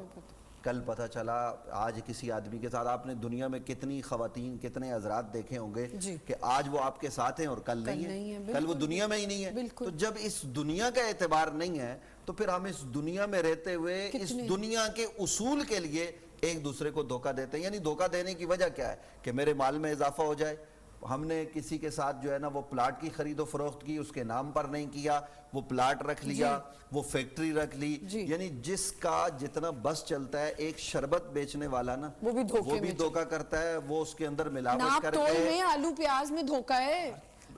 کل پتہ چلا آج کسی آدمی کے ساتھ، آپ نے دنیا میں کتنی خواتین کتنے حضرات دیکھے ہوں گے کہ آج وہ آپ کے ساتھ ہیں اور کل نہیں ہیں، کل وہ دنیا میں ہی نہیں ہے، تو جب اس دنیا کا اعتبار نہیں ہے تو پھر ہم اس دنیا میں رہتے ہوئے اس دنیا کے اصول کے لیے ایک دوسرے کو دھوکہ دیتے ہیں۔ یعنی دھوکہ دینے کی وجہ کیا ہے کہ میرے مال میں اضافہ ہو جائے، ہم نے کسی کے ساتھ جو ہے نا وہ پلاٹ کی خرید و فروخت کی، اس کے نام پر نہیں کیا، وہ پلاٹ رکھ لیا، وہ فیکٹری رکھ لی، یعنی جس کا جتنا بس چلتا ہے، ایک شربت بیچنے والا نا وہ بھی دھوکہ کرتا ہے، وہ اس کے اندر ملاوٹ کر کے، میں آلو پیاز میں دھوکہ ہے،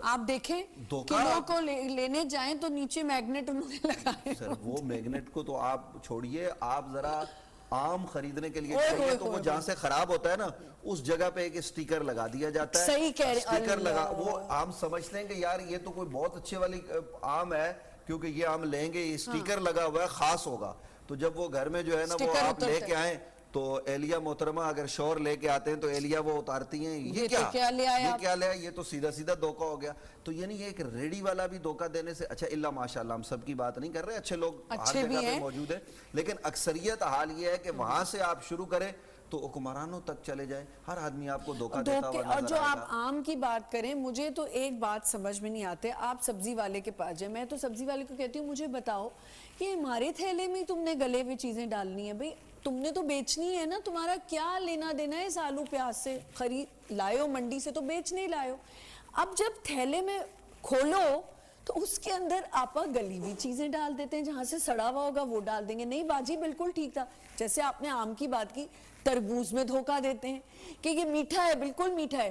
آپ دیکھیں کلو کو لینے جائیں تو نیچے میگنیٹ انہوں نے لگائے، سر وہ میگنیٹ کو تو آپ چھوڑیے، آپ ذرا آم خریدنے کے لیے چاہیے تو وہ جہاں سے خراب ہوتا ہے نا اس جگہ پہ ایک اسٹیکر لگا دیا جاتا ہے. صحیح کہہ رہے ہیں. اسٹیکر لگا, وہ آم سمجھتے ہیں کہ یار یہ تو کوئی بہت اچھے والی آم ہے کیونکہ یہ آم لیں گے, یہ اسٹیکر لگا ہوا ہے خاص ہوگا. تو جب وہ گھر میں جو ہے نا وہ آپ لے کے آئیں تو اہلیہ محترمہ اگر شور لے کے آتے ہیں تو اہلیہ وہ اتارتی ہیں یہ کیا لے آیا, یہ تو سیدھا سیدھا دھوکہ ہو گیا. تو یعنی یہ ایک ریڈی والا بھی دھوکہ دینے سے, اچھا اللہ ماشاءاللہ ہم سب کی بات نہیں کر رہے, اچھے لوگ ہر جگہ پہ موجود ہیں, لیکن اکثریت حال یہ ہے کہ وہاں سے آپ شروع کریں تو حکمرانوں تک چلے جائیں, ہر آدمی آپ کو دھوکہ دیتا ہوا نظر آئے گا. اور جو آپ آم کی بات کریں, مجھے تو ایک بات سمجھ میں نہیں آتے, آپ سبزی والے کے پاس جائیں, میں تو سبزی والے کو کہتی ہوں مجھے بتاؤ کہ ہمارے تھیلے میں تم نے گلے ہوئے چیزیں ڈالنی ہیں, بھئی تم نے تو بیچنی ہے نا, تمہارا کیا لینا دینا ہے اس آلو پیاز سے, خرید لائے ہو منڈی سے تو بیچنے لائے ہو. اب جب تھیلے میں کھولو تو اس کے اندر آپا گلی ہوئی چیزیں ڈال دیتے ہیں, جہاں سے سڑا ہوا ہوگا وہ ڈال دیں گے. نہیں باجی بالکل ٹھیک تھا, جیسے آپ نے آم کی بات کی, تربوز میں دھوکہ دیتے ہیں کہ یہ میٹھا ہے, بالکل میٹھا ہے.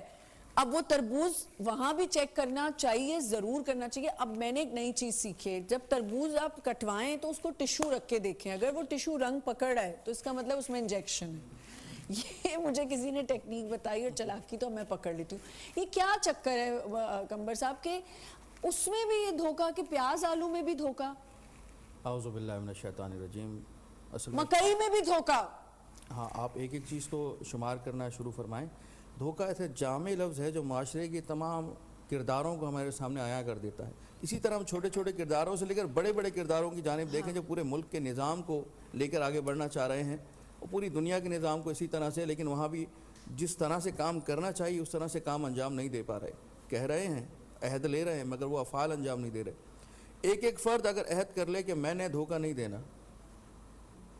اب وہ تربوز وہاں بھی چیک کرنا چاہیے, ضرور کرنا چاہیے. اب میں نے ایک نئی چیز سیکھی ہے, جب تربوز آپ کٹوائیں تو اس کو ٹشو رکھ کے دیکھیں, اگر وہ ٹشو رنگ پکڑ رہا ہے تو اس کا مطلب اس میں انجیکشن ہے. یہ مجھے کسی نے ٹیکنیک بتائی اور چلاکی تو میں پکڑ لیتی ہوں. یہ کیا چکر ہے کمبر صاحب کے اس میں بھی یہ دھوکہ, کہ پیاز آلو میں بھی دھوکہ, اعوذ باللہ من الشیطان الرجیم, مکئی میں بھی دھوکہ. ہاں آپ ایک ایک چیز کو شمار کرنا شروع فرمائیں. دھوکہ ایسے جامع لفظ ہے جو معاشرے کے تمام کرداروں کو ہمارے سامنے عیاں کر دیتا ہے. اسی طرح ہم چھوٹے چھوٹے کرداروں سے لے کر بڑے بڑے کرداروں کی جانب دیکھیں جو پورے ملک کے نظام کو لے کر آگے بڑھنا چاہ رہے ہیں, اور پوری دنیا کے نظام کو اسی طرح سے, لیکن وہاں بھی جس طرح سے کام کرنا چاہیے اس طرح سے کام انجام نہیں دے پا رہے. کہہ رہے ہیں, عہد لے رہے ہیں, مگر وہ افعال انجام نہیں دے رہے. ایک ایک فرد اگر عہد کر لے کہ میں نے دھوکہ نہیں دینا,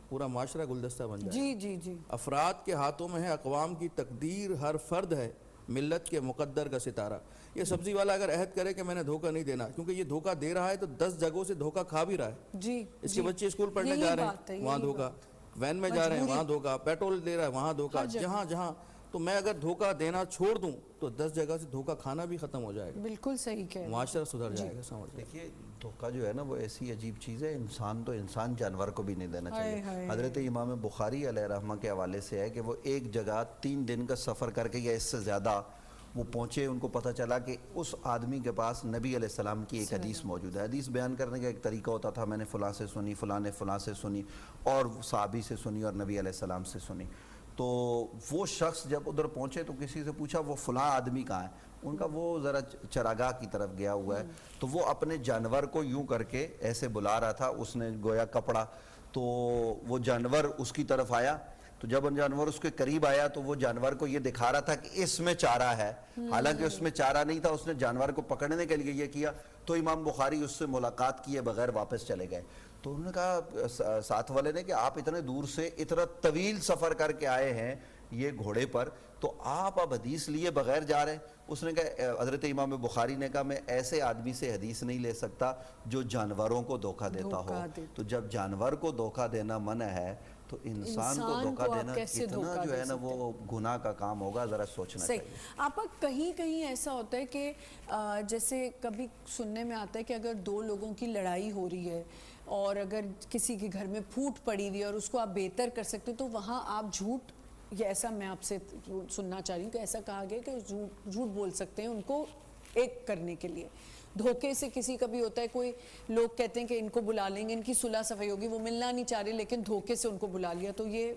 پورا معاشرہ گلدستہ بن جائے. جی جی جی. افراد کے ہاتھوں میں ہے اقوام کی تقدیر, ہر فرد ہے ملت کے مقدر کا ستارہ. یہ سبزی والا اگر عہد کرے کہ میں نے دھوکہ نہیں دینا, کیونکہ یہ دھوکہ دے رہا ہے تو 10 جگہوں سے دھوکہ کھا بھی رہا ہے. جی اس کے بچے اسکول پڑھنے جا رہے ہیں وہاں دھوکہ, وین میں جا رہے ہیں وہاں دھوکہ, پیٹرول دے رہا ہے وہاں دھوکہ, جہاں جہاں. تو میں اگر دھوکہ دینا چھوڑ دوں تو 10 جگہ سے دھوکہ کھانا بھی ختم ہو جائے گا. بالکل صحیح کہہ رہے ہیں. معاشرہ سدھر جائے گا. سمجھ دیکھیے دھوکہ جو ہے نا وہ ایسی عجیب چیز ہے, انسان تو انسان, جانور کو بھی نہیں دینا چاہیے. حضرت امام بخاری علیہ رحمہ کے حوالے سے ہے کہ وہ ایک جگہ 3 دن کا سفر کر کے یا اس سے زیادہ وہ پہنچے, ان کو پتہ چلا کہ اس آدمی کے پاس نبی علیہ السلام کی ایک حدیث موجود ہے. حدیث بیان کرنے کا ایک طریقہ ہوتا تھا, میں نے فلاں سے سنی, فلاں نے فلاں سے سنی, اور صحابی سے سنی, اور نبی علیہ السلام سے سنی. تو وہ شخص جب ادھر پہنچے تو کسی سے پوچھا وہ فلاں آدمی کہاں ہے, ان کا وہ ذرا چراگاہ کی طرف گیا ہوا ہے. تو وہ اپنے جانور کو یوں کر کے ایسے بلا رہا تھا, اس نے گویا کپڑا, تو وہ جانور اس کی طرف آیا, تو جب ان جانور اس کے قریب آیا تو وہ جانور کو یہ دکھا رہا تھا کہ اس میں چارہ ہے, حالانکہ اس میں چارہ نہیں تھا. اس نے جانور کو پکڑنے کے لیے یہ کیا, تو امام بخاری اس سے ملاقات کیے بغیر واپس چلے گئے. تو انہوں نے کہا ساتھ والے نے کہ آپ اتنے دور سے اتنا طویل سفر کر کے آئے ہیں یہ گھوڑے پر, تو آپ اب حدیث لیے بغیر جا رہے ہیں. اس نے کہا, حضرت امام بخاری نے کہا, میں ایسے آدمی سے حدیث نہیں لے سکتا جو جانوروں کو دھوکہ دیتا ہو. تو جب جانور کو دھوکہ دینا منع ہے تو انسان کو دھوکہ دینا کتنا جو ہے نا وہ گناہ کا کام ہوگا, ذرا سوچنا چاہیے. آپ کہیں کہیں ایسا ہوتا ہے کہ جیسے کبھی سننے میں آتا ہے کہ اگر 2 لوگوں کی لڑائی ہو رہی ہے اور اگر کسی کے گھر میں پھوٹ پڑی ہوئی ہے اور اس کو آپ بہتر کر سکتے تو وہاں آپ جھوٹ, یہ ایسا میں آپ سے سننا چاہ رہی ہوں کہ ایسا کہا گیا کہ جھوٹ بول سکتے ہیں ان کو ایک کرنے کے لیے. دھوکے سے کسی کا بھی ہوتا ہے, کوئی لوگ کہتے ہیں کہ ان کو بلا لیں گے, ان کی صلح صفائی ہوگی, وہ ملنا نہیں چاہ رہے لیکن دھوکے سے ان کو بلا لیا, تو یہ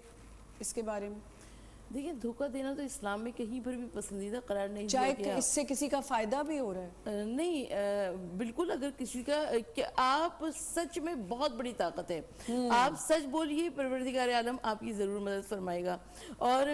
اس کے بارے میں دیکھیں دھوکہ دینا تو اسلام میں کہیں پر بھی پسندیدہ قرار نہیں دیا چاہے گیا. اس سے کسی کا فائدہ بھی ہو رہا ہے نہیں, بالکل. اگر کسی کا, کہ آپ سچ میں بہت بڑی طاقت ہے, آپ سچ بولیے, پروردگار عالم آپ کی ضرور مدد فرمائے گا. اور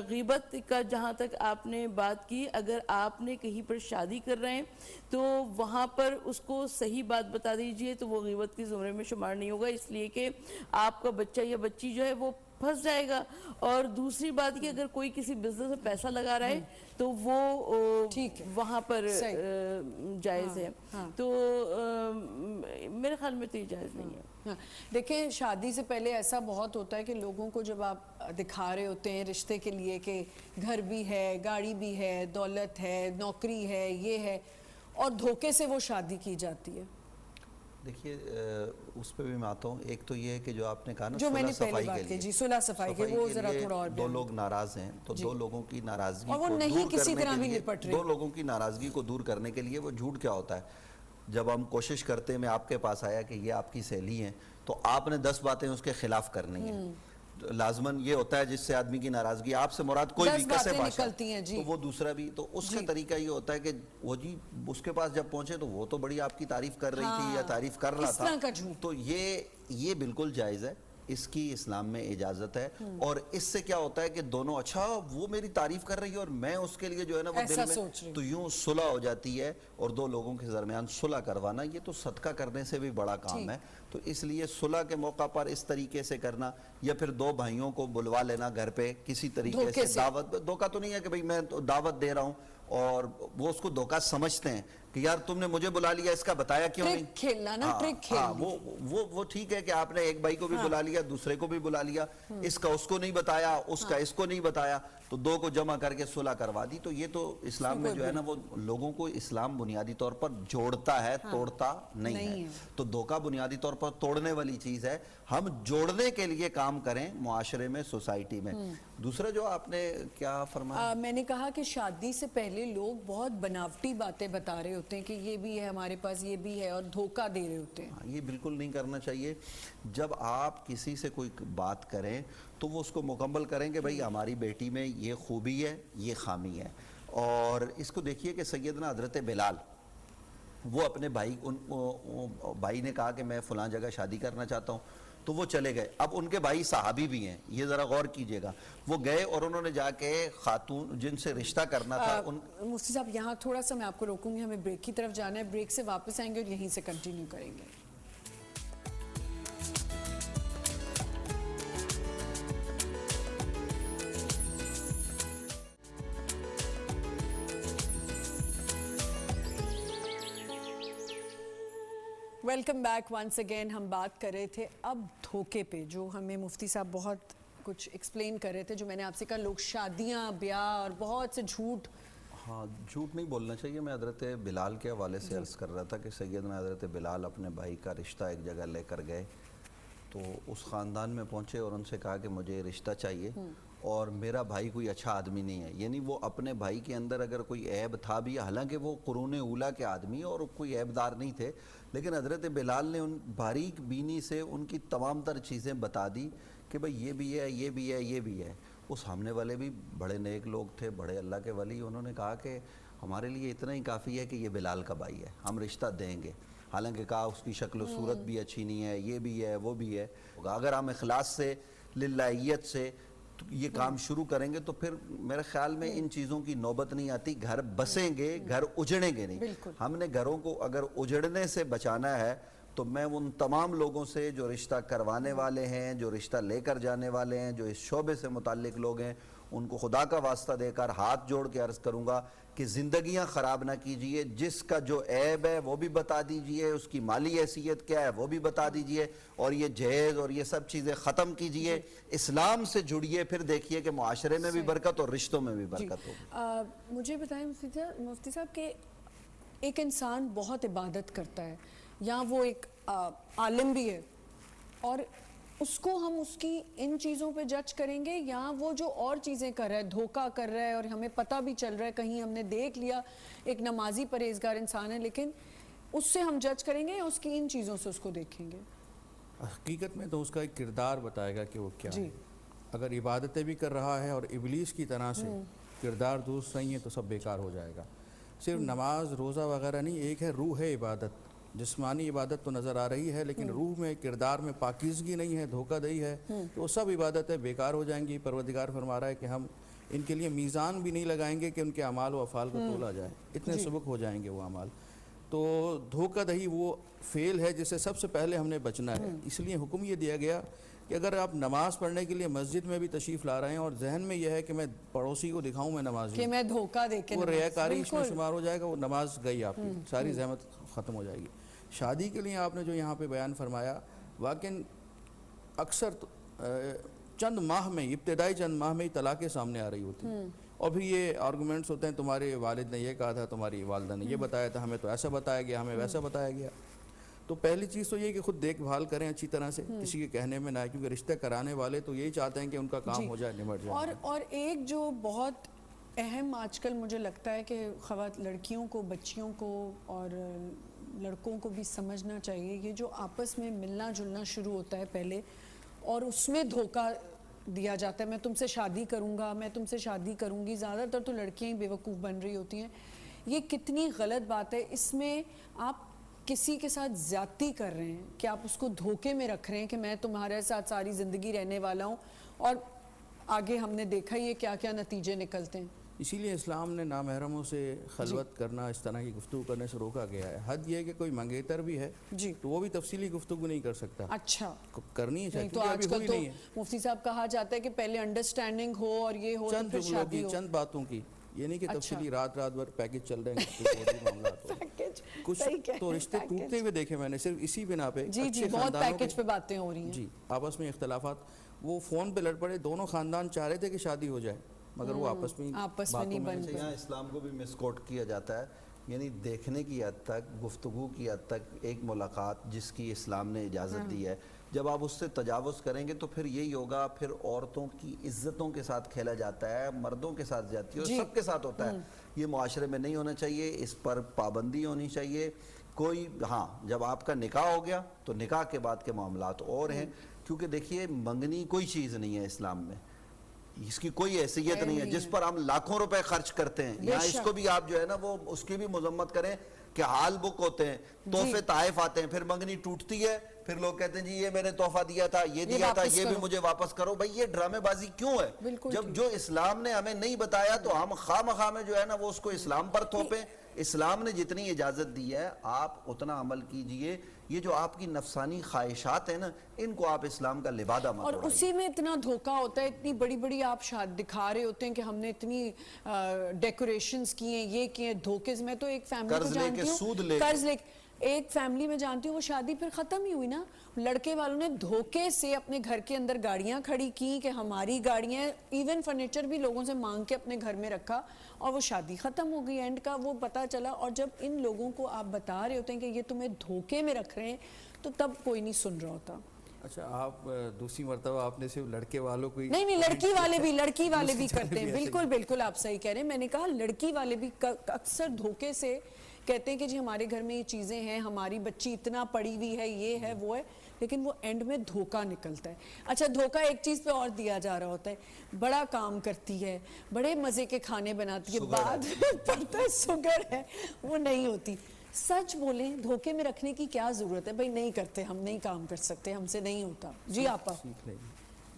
غیبت کا جہاں تک آپ نے بات کی, اگر آپ نے کہیں پر شادی کر رہے ہیں تو وہاں پر اس کو صحیح بات بتا دیجئے, تو وہ غیبت کی زمرے میں شمار نہیں ہوگا, اس لیے کہ آپ کا بچہ یا بچی جو ہے وہ پھنس جائے گا. اور دوسری بات کہ اگر کوئی کسی بزنس میں پیسہ لگا رہا ہے تو وہ وہاں پر جائز ہے. تو میرے خیال میں تو یہ جائز نہیں ہے. دیکھیں شادی سے پہلے ایسا بہت ہوتا ہے کہ لوگوں کو جب آپ دکھا رہے ہوتے ہیں رشتے کے لیے کہ گھر بھی ہے, گاڑی بھی ہے, دولت ہے, نوکری ہے, یہ ہے, اور دھوکے سے وہ شادی کی جاتی ہے. دیکھیے اس پہ بھی میں آتا ہوں. ایک تو یہ ہے کہ جو آپ نے کہا نا جو میں نے صلح پہلی صفائی بات کے کی لیے, جی صلح صفائی کے وہ ذرا تھوڑا اور دو لوگ ناراض ہیں تو دو لوگوں کی ناراضگی اور وہ کو نہیں دور کسی کرنے طرح کے بھی لیے, نپٹ رہے. دو لوگوں کی ناراضگی کو دور کرنے کے لیے وہ جھوٹ کیا ہوتا ہے. جب ہم کوشش کرتے ہیں, میں آپ کے پاس آیا کہ یہ آپ کی سہیلی ہیں تو آپ نے 10 باتیں اس کے خلاف کرنی ہیں. لازماً یہ ہوتا ہے جس سے آدمی کی ناراضگی, آپ سے مراد کوئی بھی 10 کیسے باتیں باشا نکلتی ہیں جی. تو وہ دوسرا بھی, تو اس کا طریقہ یہ ہوتا ہے کہ وہ جی اس کے پاس جب پہنچے تو وہ تو بڑی آپ کی تعریف کر رہی تھی یا تعریف کر رہا اس طرح کا تھا, جھوٹ. تو یہ بالکل جائز ہے, اس کی اسلام میں اجازت ہے. اور اس سے کیا ہوتا ہے کہ دونوں, اچھا وہ میری تعریف کر رہی ہے اور میں اس کے لیے جو ہے نا وہ ایسا دل سوچ رہی میں, تو یوں صلح ہو جاتی ہے. اور دو لوگوں کے درمیان صلح کروانا یہ تو صدقہ کرنے سے بھی بڑا کام ہے. تو اس لیے صلح کے موقع پر اس طریقے سے کرنا, یا پھر دو بھائیوں کو بلوا لینا گھر پہ کسی طریقے سے, دعوت, دھوکہ تو نہیں ہے کہ بھئی میں دعوت دے رہا ہوں اور وہ اس کو دھوکہ سمجھتے ہیں کہ یار تم نے مجھے بلا لیا, اس کا بتایا کیوں نہیں. ٹرک کھیلنا نا, ٹرک کھیلنا. وہ ٹھیک ہے کہ آپ نے ایک بھائی کو بھی بلا لیا, دوسرے کو بھی بلا لیا, اس کا اس کو نہیں بتایا, اس کا اس کو نہیں بتایا, تو دو کو جمع کر کے صلح کروا دی. تو یہ تو اسلام میں جو ہے نا وہ لوگوں کو, اسلام بنیادی طور پر جوڑتا ہے, توڑتا نہیں ہے. تو دھوکہ بنیادی طور پر توڑنے والی چیز ہے. ہم جوڑنے کے لیے کام کریں معاشرے میں, سوسائٹی میں. دوسرا جو آپ نے کیا فرمایا, میں نے کہا کہ شادی سے پہلے لوگ بہت بناوٹی باتیں بتا رہے ہوتے ہیں کہ یہ بھی ہے ہمارے پاس, یہ بھی ہے, اور دھوکہ دے رہے ہوتے ہیں. یہ بالکل نہیں کرنا چاہیے. جب آپ کسی سے کوئی بات کریں تو وہ اس کو مکمل کریں کہ بھئی ہماری بیٹی میں یہ خوبی ہے, یہ خامی ہے. اور اس کو دیکھیے کہ سیدنا حضرت بلال, وہ اپنے بھائی نے کہا کہ میں فلاں جگہ شادی کرنا چاہتا ہوں, تو وہ چلے گئے. اب ان کے بھائی صحابی بھی ہیں, یہ ذرا غور کیجئے گا. وہ گئے اور انہوں نے جا کے خاتون جن سے رشتہ کرنا تھا مفتی صاحب یہاں تھوڑا سا میں آپ کو روکوں گی, ہمیں بریک کی طرف جانا ہے. بریک سے واپس آئیں گے اور یہیں سے کنٹینیو کریں گے. Welcome back once again. ہم بات کر رہے تھے اب دھوکے پہ, جو ہمیں مفتی صاحب بہت کچھ ایکسپلین کر رہے تھے, جو میں نے آپ سے کہا لوگ شادیاں, بیاہ اور بہت سے جھوٹ. ہاں, جھوٹ نہیں بولنا چاہیے. میں حضرت بلال کے حوالے سے عرض کر رہا تھا کہ سیدنا حضرت بلال اپنے بھائی کا رشتہ ایک جگہ لے کر گئے, تو اس خاندان میں پہنچے اور ان سے کہا کہ مجھے رشتہ چاہیے اور میرا بھائی کوئی اچھا آدمی نہیں ہے. یعنی وہ اپنے بھائی کے اندر اگر کوئی عیب تھا بھی, حالانکہ وہ قرون اولیٰ کے آدمی اور کوئی عیب دار نہیں تھے, لیکن حضرت بلال نے ان باریک بینی سے ان کی تمام تر چیزیں بتا دی کہ بھئی یہ بھی ہے, یہ بھی ہے, یہ بھی ہے. وہ سامنے والے بھی بڑے نیک لوگ تھے, بڑے اللہ کے ولی. انہوں نے کہا کہ ہمارے لیے اتنا ہی کافی ہے کہ یہ بلال کا بھائی ہے, ہم رشتہ دیں گے. حالانکہ کہا اس کی شکل و صورت بھی اچھی نہیں ہے, یہ بھی ہے, وہ بھی ہے. اگر ہم اخلاص سے, للہیت سے یہ کام شروع کریں گے تو پھر میرے خیال میں ان چیزوں کی نوبت نہیں آتی. گھر بسیں گے, گھر اجڑیں گے نہیں. ہم نے گھروں کو اگر اجڑنے سے بچانا ہے تو میں ان تمام لوگوں سے جو رشتہ کروانے والے ہیں, جو رشتہ لے کر جانے والے ہیں, جو اس شعبے سے متعلق لوگ ہیں, ان کو خدا کا واسطہ دے کر ہاتھ جوڑ کے عرض کروں گا کہ زندگیاں خراب نہ کیجئے. جس کا جو عیب ہے وہ بھی بتا دیجئے, اس کی مالی حیثیت کیا ہے وہ بھی بتا دیجئے, اور یہ جہیز اور یہ سب چیزیں ختم کیجئے. اسلام سے جڑیے, پھر دیکھیے کہ معاشرے میں بھی برکت اور رشتوں میں بھی برکت ہوگی. مجھے بتائیں مفتی صاحب کہ ایک انسان بہت عبادت کرتا ہے, یا وہ ایک عالم بھی ہے, اور اس کو ہم اس کی ان چیزوں پہ جج کریں گے, یا وہ جو اور چیزیں کر رہا ہے, دھوکہ کر رہا ہے اور ہمیں پتہ بھی چل رہا ہے, کہیں ہم نے دیکھ لیا ایک نمازی پرہیزگار انسان ہے, لیکن اس سے ہم جج کریں گے یا اس کی ان چیزوں سے اس کو دیکھیں گے؟ حقیقت میں تو اس کا ایک کردار بتائے گا کہ وہ کیا ہے. اگر عبادتیں بھی کر رہا ہے اور ابلیس کی طرح سے کردار درست نہیں ہے تو سب بیکار ہو جائے گا. صرف نماز, روزہ وغیرہ نہیں, ایک ہے روح ہے عبادت. جسمانی عبادت تو نظر آ رہی ہے, لیکن روح میں, کردار میں پاکیزگی نہیں ہے, دھوکہ دہی ہے, تو وہ سب عبادتیں بیکار ہو جائیں گی. پروردگار فرما رہا ہے کہ ہم ان کے لیے میزان بھی نہیں لگائیں گے کہ ان کے اعمال و افعال کو تولا جائے, اتنے سبک ہو جائیں گے وہ اعمال. تو دھوکہ دہی وہ فعل ہے جس سے سب سے پہلے ہم نے بچنا ہے. اس لیے حکم یہ دیا گیا کہ اگر آپ نماز پڑھنے کے لیے مسجد میں بھی تشریف لا رہے ہیں اور ذہن میں یہ ہے کہ میں پڑوسی کو دکھاؤں میں نمازی, کہ میں دھوکہ دے کے, وہ ریاکاری اس میں شمار ہو جائے گا, وہ نماز گئی آپ کی, ساری زحمت ختم ہو جائے گی. شادی کے لیے آپ نے جو یہاں پہ بیان فرمایا, واقعاً اکثر چند ماہ میں, ابتدائی چند ماہ میں ہی طلاقیں سامنے آ رہی ہوتی ہیں, اور بھی یہ آرگومنٹس ہوتے ہیں تمہارے والد نے یہ کہا تھا, تمہاری والدہ نے یہ بتایا تھا, ہمیں تو ایسا بتایا گیا, ہمیں ویسا بتایا گیا. تو پہلی چیز تو یہ کہ خود دیکھ بھال کریں اچھی طرح سے, کسی کے کہنے میں نہ آئے, کیونکہ رشتہ کرانے والے تو یہی چاہتے ہیں کہ ان کا کام ہو جائے, نمٹ جائے. اور ایک جو بہت اہم آج کل مجھے لگتا ہے کہ لڑکیوں کو, بچیوں کو اور لڑکوں کو بھی سمجھنا چاہیے, یہ جو آپس میں ملنا جلنا شروع ہوتا ہے پہلے اور اس میں دھوکہ دیا جاتا ہے, میں تم سے شادی کروں گا, میں تم سے شادی کروں گی, زیادہ تر تو لڑکیاں ہی بیوقوف بن رہی ہوتی ہیں. یہ کتنی غلط بات ہے. اس میں آپ کسی کے ساتھ زیادتی کر رہے ہیں کہ آپ اس کو دھوکے میں رکھ رہے ہیں کہ میں تمہارے ساتھ ساری زندگی رہنے والا ہوں, اور آگے ہم نے دیکھا یہ کیا کیا نتیجے نکلتے ہیں. اسی لیے اسلام نے نامحرموں سے خلوت کرنا, اس طرح کی گفتگو کرنے سے روکا گیا ہے. حد یہ ہے کہ کوئی منگیتر بھی ہے تو وہ بھی تفصیلی گفتگو نہیں کر سکتا. اچھا, کرنی چاہیے, تو آج کل تو مفتی صاحب کہا جاتا ہے کہ پہلے انڈرسٹینڈنگ ہو اور یہ ہو, چند جملوں کی, چند باتوں کی, یہ نہیں کہ تفصیلی رات بھر پیکج چل رہے ہیں. کچھ تو رشتے ٹوٹتے ہوئے دیکھے میں نے صرف اسی بنا پہ. جی بہت پیکج پہ باتیں ہو رہی ہیں. جی, آپس میں اختلافات, وہ فون پہ لڑ پڑے, دونوں خاندان چاہ رہے تھے کہ شادی ہو جائے مگر وہ آپس میں نہیں بن پائے. یہاں اسلام کو بھی مس کوٹ کیا جاتا ہے, یعنی دیکھنے کی حد تک, گفتگو کی حد تک ایک ملاقات جس کی اسلام نے اجازت دی ہے, جب آپ اس سے تجاوز کریں گے تو پھر یہی ہوگا, پھر عورتوں کی عزتوں کے ساتھ کھیلا جاتا ہے, مردوں کے ساتھ جاتی ہے, سب کے ساتھ ہوتا ہے. یہ معاشرے میں نہیں ہونا چاہیے, اس پر پابندی ہونی چاہیے. کوئی ہاں جب آپ کا نکاح ہو گیا تو نکاح کے بعد کے معاملات اور ہیں, کیونکہ دیکھیے منگنی کوئی چیز نہیں ہے اسلام میں, اس کی کوئی حیثیت نہیں ہے جس پر ہم لاکھوں روپے خرچ کرتے ہیں. یہاں اس کو بھی آپ جو ہے نا وہ اس کی بھی مذمت کریں کہ حال بک ہوتے ہیں, تحفے تحائف آتے ہیں, پھر منگنی ٹوٹتی ہے, پھر لوگ کہتے ہیں جی یہ میں نے تحفہ دیا تھا, یہ دیا تھا, یہ بھی مجھے واپس کرو. بھائی یہ ڈرامے بازی کیوں ہے؟ جب جو اسلام نے ہمیں نہیں بتایا تو ہم خواہ مخواہ میں جو ہے نا وہ اس کو اسلام پر تھوپیں. اسلام نے جتنی اجازت دی ہے آپ اتنا عمل کیجئے. یہ جو آپ کی نفسانی خواہشات ہیں نا, ان کو آپ اسلام کا لبادہ مت اڑائیے. اور اسی میں اتنا دھوکہ ہوتا ہے, اتنی بڑی بڑی آپ دکھا رہے ہوتے ہیں کہ ہم نے اتنی ڈیکوریشنز کی ہیں, یہ کی ہیں, دھوکے سے. میں تو ایک فیملی کو جانتی ہوں, قرض لے کے ایک فیملی میں جانتی ہوں, وہ شادی پھر ختم ہی ہوئی نا, لڑکے والوں نے دھوکے سے اپنے گھر کے اندر گاڑیاں کھڑی کی کہ ہماری گاڑیاں, ایون فرنیچر بھی لوگوں سے مانگ کے اپنے گھر میں رکھا, اور وہ شادی ختم ہو گئی. اینڈ کا وہ پتہ چلا, اور جب ان لوگوں کو آپ بتا رہے ہوتے ہیں کہ یہ تمہیں دھوکے میں رکھ رہے ہیں, تو تب کوئی نہیں سن رہا ہوتا. اچھا, آپ دوسری مرتبہ آپ نے صرف لڑکے والوں کو نہیں, لڑکی والے بھی کرتے ہیں. بالکل بالکل آپ صحیح کہہ رہے ہیں. میں نے کہا لڑکی والے بھی اکثر دھوکے سے کہتے ہیں کہ جی ہمارے گھر میں یہ چیزیں ہیں, ہماری بچی اتنا پڑھی ہوئی ہے, یہ ہے وہ ہے, لیکن وہ اینڈ میں دھوکہ نکلتا ہے. اچھا, دھوکہ ایک چیز پہ اور دیا جا رہا ہوتا ہے, بڑا کام کرتی ہے, بڑے مزے کے کھانے بناتی ہے, بعد میں پڑتا ہے سگر ہے, وہ نہیں ہوتی. سچ بولیں, دھوکے میں رکھنے کی کیا ضرورت ہے؟ بھائی نہیں کرتے, ہم نہیں کام کر سکتے, ہم سے نہیں ہوتا. جی آپا.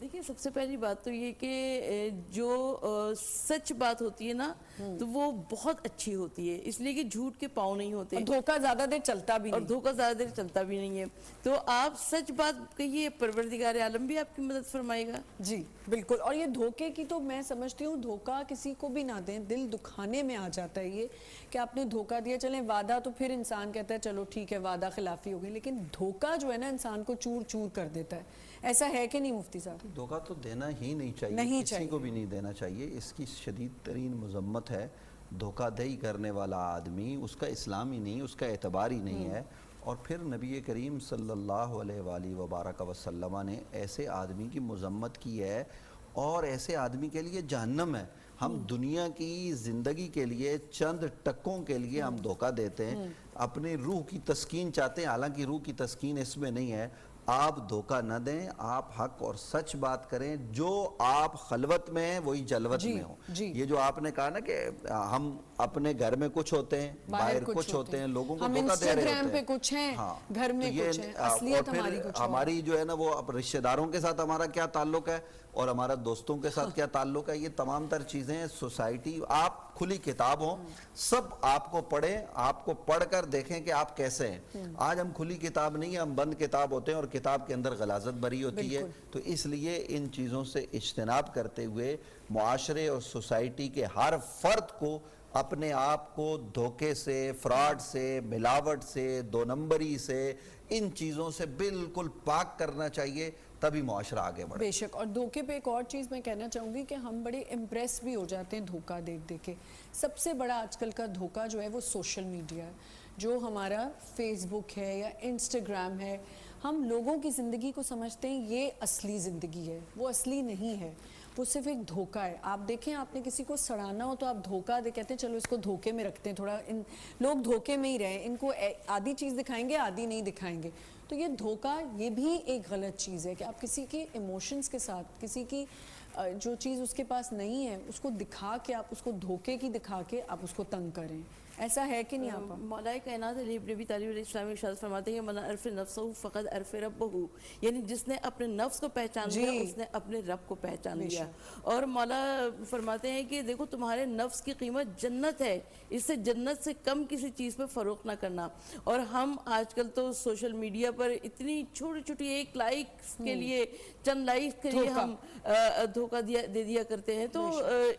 دیکھیے, سب سے پہلی بات تو یہ کہ جو سچ بات ہوتی ہے نا تو وہ بہت اچھی ہوتی ہے, اس لیے کہ جھوٹ کے پاؤں نہیں ہوتے, اور دھوکہ زیادہ دیر چلتا بھی نہیں, اور دھوکہ زیادہ دیر چلتا بھی نہیں ہے. تو آپ سچ بات کہیے, پروردگار عالم بھی آپ کی مدد فرمائے گا. جی بالکل. اور یہ دھوکے کی تو میں سمجھتی ہوں دھوکہ کسی کو بھی نہ دیں, دل دکھانے میں آ جاتا ہے یہ کہ آپ نے دھوکہ دیا. چلیں وعدہ تو پھر انسان کہتا ہے چلو ٹھیک ہے وعدہ خلافی ہو گئی, لیکن دھوکہ جو ہے نا انسان کو چور چور کر دیتا ہے. ایسا ہے کہ نہیں مفتی صاحب؟ دھوکہ تو دینا ہی نہیں چاہیے, کسی کو بھی نہیں دینا چاہیے. اس کی شدید ترین مذمت ہے. دھوکہ دہی کرنے والا آدمی, اس کا اسلام ہی نہیں, اس کا اعتبار ہی نہیں ہے. اور پھر نبی کریم صلی اللہ علیہ وآلہ وبارک وسلم نے ایسے آدمی کی مذمت کی ہے, اور ایسے آدمی کے لیے جہنم ہے. ہم دنیا کی زندگی کے لیے چند ٹکوں کے لیے ہم دھوکہ دیتے ہیں, اپنی روح کی تسکین چاہتے ہیں, حالانکہ روح کی تسکین اس میں نہیں ہے. آپ دھوکہ نہ دیں, آپ حق اور سچ بات کریں. جو آپ خلوت میں ہیں وہی جلوت میں ہوں. یہ جو آپ نے کہا نا کہ ہم اپنے گھر میں کچھ ہوتے ہیں, باہر کچھ ہوتے ہیں, لوگوں کو دھوکہ دے رہے ہوتے ہیں, پہ کچھ ہیں, گھر میں کچھ ہیں, اصلیت ہماری کچھ ہے. ہماری جو ہے نا وہ رشتہ داروں کے ساتھ ہمارا کیا تعلق ہے, اور ہمارا دوستوں کے ساتھ کیا تعلق ہے, یہ تمام تر چیزیں سوسائٹی. آپ کھلی کتاب ہوں, سب آپ کو پڑھیں, آپ کو پڑھ کر دیکھیں کہ آپ کیسے ہیں. آج ہم کھلی کتاب نہیں ہیں, ہم بند کتاب ہوتے ہیں, اور کتاب کے اندر غلاظت بھری ہوتی ہے. تو اس لیے ان چیزوں سے اجتناب کرتے ہوئے معاشرے اور سوسائٹی کے ہر فرد کو اپنے آپ کو دھوکے سے, فراڈ سے, ملاوٹ سے, دو نمبری سے, ان چیزوں سے بالکل پاک کرنا چاہیے, تبھی معاشرہ آگے بڑھے. بے شک. اور دھوکے پہ ایک اور چیز میں کہنا چاہوں گی کہ ہم بڑے امپریس بھی ہو جاتے ہیں دھوکہ دیکھ دیکھ کے. سب سے بڑا آج کل کا دھوکہ جو ہے وہ سوشل میڈیا ہے. جو ہمارا فیس بک ہے یا انسٹاگرام ہے، ہم لوگوں کی زندگی کو سمجھتے ہیں یہ اصلی زندگی ہے، وہ اصلی نہیں ہے، وہ صرف ایک دھوکہ ہے. آپ دیکھیں آپ نے کسی کو سڑانا ہو تو آپ دھوکہ دے کہتے ہیں چلو اس کو دھوکے میں رکھتے ہیں، تھوڑا ان لوگ دھوکے میں ہی رہیں، ان کو آدھی چیز دکھائیں گے آدھی نہیں دکھائیں گے. تو یہ دھوکہ یہ بھی ایک غلط چیز ہے کہ آپ کسی کے ایموشنز کے ساتھ کسی کی جو چیز اس کے پاس نہیں ہے اس کو دکھا کے، آپ اس کو دھوکے کی دکھا کے آپ اس کو تنگ کریں. ایسا ہے کہ نہیں آپا؟ مولا کائنات علی ابن ابی طالب علیہ السلام ارشاد فرماتے ہیں من عرف نفسہ فقد عرف ربہ، یعنی جس نے اپنے نفس کو پہچان لیا اس نے اپنے رب کو پہچان لیا. اور مولا فرماتے ہیں کہ دیکھو تمہارے نفس کی قیمت جنت ہے، اس سے جنت سے کم کسی چیز پہ فروخت نہ کرنا. اور ہم آج کل تو سوشل میڈیا پر اتنی چھوٹی چھوٹی ایک لائکس کے لیے، چند لائکس کے لیے ہم دھوکہ دے دیا کرتے ہیں. تو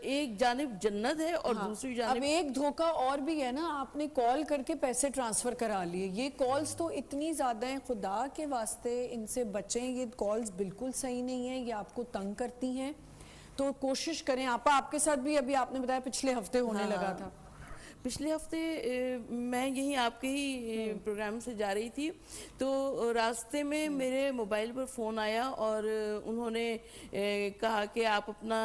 ایک جانب جنت ہے اور دوسری جانب اب ایک دھوکہ اور بھی ہے نا، آپ نے کال کر کے پیسے ٹرانسفر کرا لیے. یہ کالز تو اتنی زیادہ ہیں، خدا کے واسطے ان سے بچیں. یہ کالز بالکل صحیح نہیں ہیں، یہ آپ کو تنگ کرتی ہیں. تو کوشش کریں. آپا آپ کے ساتھ بھی ابھی آپ نے بتایا پچھلے ہفتے ہونے لگا تھا. پچھلے ہفتے میں یہیں آپ کے ہی پروگرام سے جا رہی تھی تو راستے میں میرے موبائل پر فون آیا اور انہوں نے کہا کہ آپ اپنا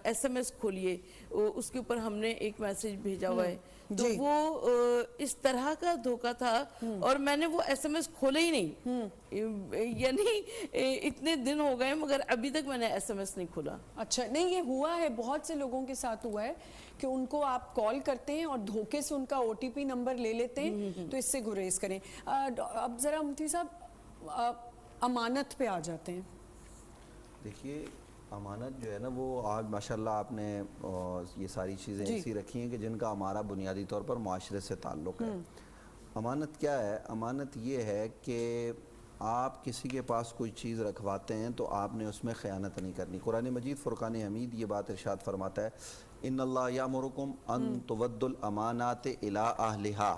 ایس ایم ایس کھولیے، اس کے اوپر ہم نے ایک میسیج بھیجا ہوا ہے. تو وہ اس طرح کا دھوکہ تھا اور میں نے وہ ایس ایم ایس کھولا ہی نہیں. یعنی اتنے دن ہو گئے مگر ابھی تک میں نے ایس ایم ایس نہیں کھولا. اچھا نہیں، یہ ہوا ہے بہت سے لوگوں کے ساتھ ہوا ہے کہ ان کو آپ کال کرتے ہیں اور دھوکے سے ان کا او ٹی پی نمبر لے لیتے ہیں. تو اس سے گریز کریں. اب ذرا مفتی صاحب امانت پہ آ جاتے ہیں. دیکھیے امانت جو ہے نا وہ آج ماشاءاللہ آپ نے یہ ساری چیزیں ایسی رکھی ہیں کہ جن کا ہمارا بنیادی طور پر معاشرے سے تعلق ہے. امانت کیا ہے؟ امانت یہ ہے کہ آپ کسی کے پاس کوئی چیز رکھواتے ہیں تو آپ نے اس میں خیانت نہیں کرنی. قرآن مجید فرقان حمید یہ بات ارشاد فرماتا ہے ان اللہ یامرکم ان تودوا الامانات الی اہلہا.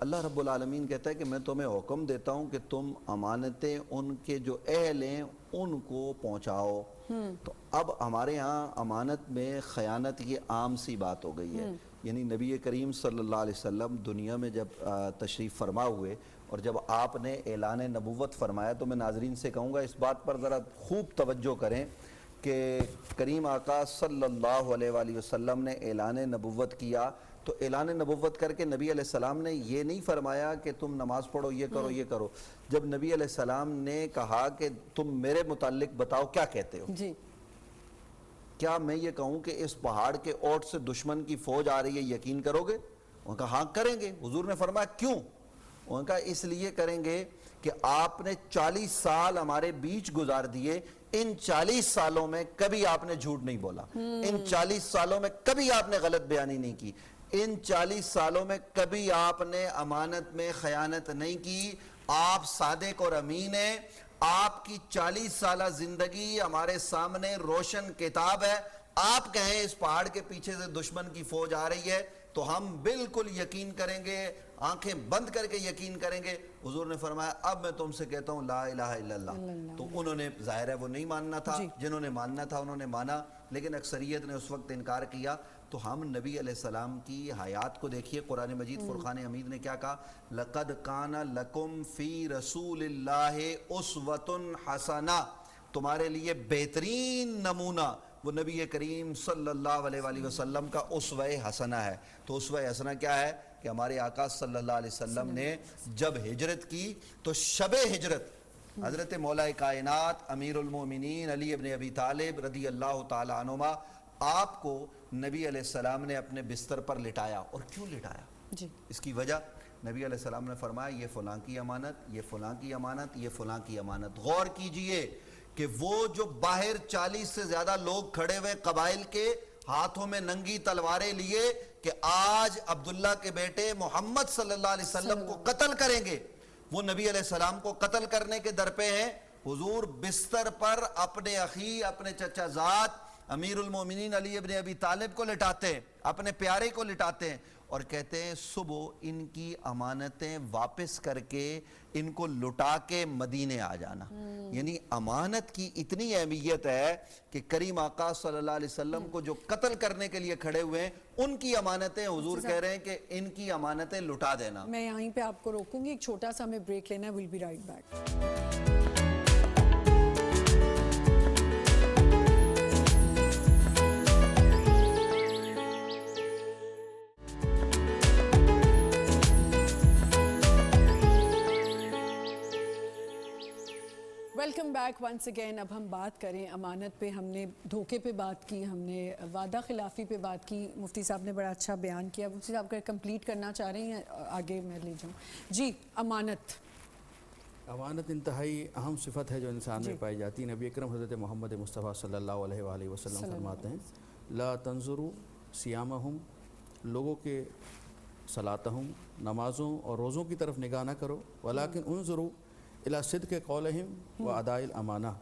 اللہ رب العالمین کہتا ہے کہ میں تمہیں حکم دیتا ہوں کہ تم امانتیں ان کے جو اہل ہیں ان کو پہنچاؤ. تو اب ہمارے ہاں امانت میں خیانت یہ عام سی بات ہو گئی ہے. یعنی نبی کریم صلی اللہ علیہ وسلم دنیا میں جب تشریف فرما ہوئے اور جب آپ نے اعلان نبوت فرمایا تو میں ناظرین سے کہوں گا اس بات پر ذرا خوب توجہ کریں کہ کریم آقا صلی اللہ علیہ وآلہ وسلم نے اعلان نبوت کیا تو اعلان نبوت کر کے نبی علیہ السلام نے یہ نہیں فرمایا کہ تم نماز پڑھو، یہ کرو یہ کرو. جب نبی علیہ السلام نے کہا کہ تم میرے متعلق بتاؤ کیا کہتے ہو، کیا میں یہ کہوں کہ اس پہاڑ کے اوٹ سے دشمن کی فوج آ رہی ہے یقین کرو گے؟ انہوں نے کہا ہاں کریں گے. حضور نے فرمایا کیوں؟ انہوں نے کہا اس لیے کریں گے کہ آپ نے 40 سال ہمارے بیچ گزار دیے، ان 40 سالوں میں کبھی آپ نے جھوٹ نہیں بولا، ان 40 سالوں میں کبھی آپ نے غلط بیانی نہیں کی، ان 40 سالوں میں کبھی آپ نے امانت میں خیانت نہیں کی. آپ صادق اور امین ہیں. آپ کی 40 سالہ زندگی ہمارے سامنے روشن کتاب ہے. آپ کہیں اس پہاڑ کے پیچھے سے دشمن کی فوج آ رہی ہے تو ہم بالکل یقین کریں گے، آنکھیں بند کر کے یقین کریں گے. حضور نے فرمایا اب میں تم سے کہتا ہوں لا الہ الا اللہ. تو انہوں نے ظاہر ہے وہ نہیں ماننا تھا، جنہوں نے ماننا تھا انہوں نے مانا، لیکن اکثریت نے اس وقت انکار کیا. تو ہم نبی علیہ السلام کی حیات کو دیکھیے. قرآن مجید فرقان حمید نے کیا کہا؟ لَقَدْ كَانَ لَكُمْ فِي رَسُولِ اللَّهِ أُسْوَةٌ حَسَنَةٌ. تمہارے لیے بہترین نمونہ وہ نبی کریم صلی اللہ علیہ وآلہ وسلم کا اسوہ حسنہ ہے. تو اسوہ حسنہ کیا ہے کہ ہمارے آقا صلی اللہ علیہ وسلم نے جب ہجرت کی تو شب ہجرت حضرت مولا کائنات امیر المومنین علی ابن ابی طالب رضی اللہ تعالی عنہما آپ کو نبی علیہ السلام نے اپنے بستر پر لٹایا. اور کیوں لٹایا؟ اس کی وجہ نبی علیہ السلام نے فرمایا یہ فلاں کی امانت، یہ فلاں کی امانت، یہ فلاں کی امانت. غور کیجئے کہ وہ جو باہر 40 سے زیادہ لوگ کھڑے ہوئے قبائل کے ہاتھوں میں ننگی تلواریں لیے کہ آج عبداللہ کے بیٹے محمد صلی اللہ علیہ وسلم کو قتل کریں گے، وہ نبی علیہ السلام کو قتل کرنے کے در پہ ہیں. حضور بستر پر اپنے اخی، اپنے چچا زاد، امیر المومنین علی ابن ابی طالب کو لٹاتے ہیں، اپنے پیارے کو لٹاتے ہیں اور کہتے ہیں صبح ان کی امانتیں واپس کر کے ان کو لٹا کے مدینے آ جانا۔ یعنی امانت کی اتنی اہمیت ہے کہ کریم آقا صلی اللہ علیہ وسلم کو جو قتل کرنے کے لیے کھڑے ہوئے ہیں ان کی امانتیں حضور کہہ رہے ہیں کہ ان کی امانتیں لٹا دینا۔ میں یہیں پہ آپ کو روکوں گی، ایک چھوٹا سا ہمیں بریک لینا ہے، we'll be right back. Welcome back once again. اب ہم بات کریں امانت پہ، ہم نے دھوکے پہ بات کی، ہم نے وعدہ خلافی پہ بات کی، مفتی صاحب نے بڑا اچھا بیان کیا۔ مفتی صاحب اگر کمپلیٹ کرنا چاہ رہے ہیں آگے میں لے جاؤں۔ جی، امانت انتہائی اہم صفت ہے جو انسان میں پائی جاتی ہے۔ نبی اکرم حضرت محمد مصطفیٰ صلی اللہ علیہ وآلہ وسلم فرماتے ہیں لا تنظروا سیامہم، لوگوں کے صلاتہم، نمازوں اور روزوں کی طرف نگاہ نہ کرو، ولیکن انظروا الی صدق قولہم و اداء الامانہ،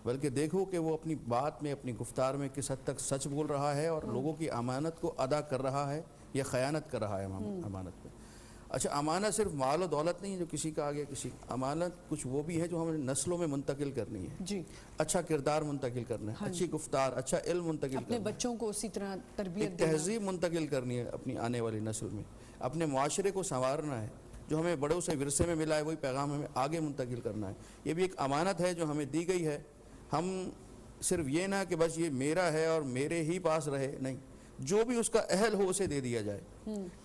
بلکہ دیکھو کہ وہ اپنی بات میں، اپنی گفتار میں کس حد تک سچ بول رہا ہے اور لوگوں کی امانت کو ادا کر رہا ہے یا خیانت کر رہا ہے امانت پہ۔ اچھا، امانت صرف مال و دولت نہیں ہے جو کسی کا آگے کسی، امانت کچھ وہ بھی ہے جو ہمیں نسلوں میں منتقل کرنی ہے۔ جی، اچھا کردار منتقل کرنا ہے، اچھی گفتار، اچھا علم منتقل اپنے کرنا ہے، بچوں کو اسی طرح تربیت ایک دینا۔ تہذیب منتقل کرنی ہے اپنی آنے والی نسل میں، اپنے معاشرے کو سنوارنا ہے، جو ہمیں بڑوں سے ورثے میں ملا ہے وہی پیغام ہمیں آگے منتقل کرنا ہے۔ یہ بھی ایک امانت ہے جو ہمیں دی گئی ہے۔ ہم صرف یہ نہ کہ بس یہ میرا ہے اور میرے ہی پاس رہے، نہیں، جو بھی اس کا اہل ہو اسے دے دیا جائے۔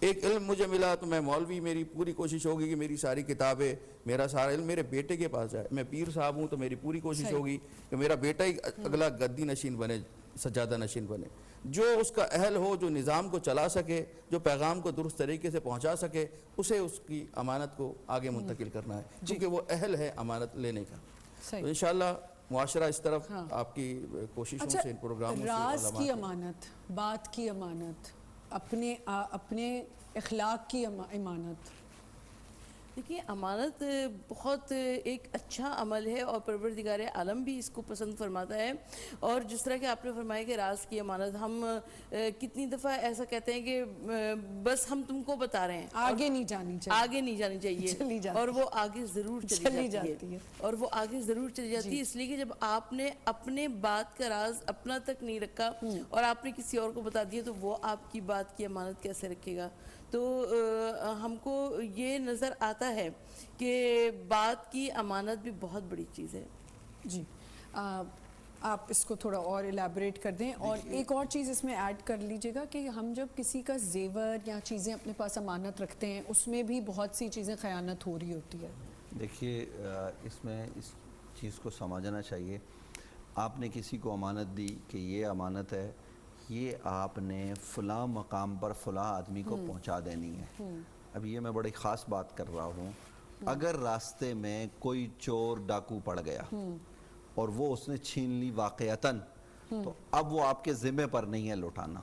ایک علم مجھے ملا تو میں مولوی، میری پوری کوشش ہوگی کہ میری ساری کتابیں، میرا سارا علم میرے بیٹے کے پاس جائے۔ میں پیر صاحب ہوں تو میری پوری کوشش ہوگی کہ میرا بیٹا ہی اگلا گدی نشین بنے، سجادہ نشین بنے۔ جو اس کا اہل ہو، جو نظام کو چلا سکے، جو پیغام کو درست طریقے سے پہنچا سکے، اسے اس کی امانت کو آگے منتقل کرنا ہے، کیونکہ وہ اہل ہے امانت لینے کا۔ تو انشاءاللہ معاشرہ اس طرف آپ کی کوششوں سے، ان پروگراموں سے، راز کی امانت، بات کی امانت، اپنے اخلاق کی امانت۔ دیکھیے، امانت بہت ایک اچھا عمل ہے اور پروردگار عالم بھی اس کو پسند فرماتا ہے۔ اور جس طرح کہ آپ نے فرمایا کہ راز کی امانت، ہم کتنی دفعہ ایسا کہتے ہیں کہ بس ہم تم کو بتا رہے ہیں، آگے نہیں جانی چاہیے، آگے نہیں جانی چاہیے، اور وہ آگے ضرور چلی جاتی ہے، اور وہ آگے ضرور چلی جاتی ہے۔ اس لیے کہ جب آپ نے اپنے بات کا راز اپنا تک نہیں رکھا اور آپ نے کسی اور کو بتا دیا تو وہ آپ کی بات کی امانت کیسے رکھے گا؟ تو ہم کو یہ نظر آتا ہے کہ بات کی امانت بھی بہت بڑی چیز ہے۔ جی، آپ اس کو تھوڑا اور الیبوریٹ کر دیں۔ اور ایک اور چیز اس میں ایڈ کر لیجئے گا کہ ہم جب کسی کا زیور یا چیزیں اپنے پاس امانت رکھتے ہیں، اس میں بھی بہت سی چیزیں خیانت ہو رہی ہوتی ہے۔ دیکھیے، اس میں اس چیز کو سمجھنا چاہیے۔ آپ نے کسی کو امانت دی کہ یہ امانت ہے، یہ آپ نے فلاں مقام پر فلاں آدمی کو پہنچا دینی ہے۔ اب یہ میں بڑی خاص بات کر رہا ہوں، اگر راستے میں کوئی چور ڈاکو پڑ گیا اور وہ اس نے چھین لی واقعتاً، تو اب وہ آپ کے ذمہ پر نہیں ہے لوٹانا۔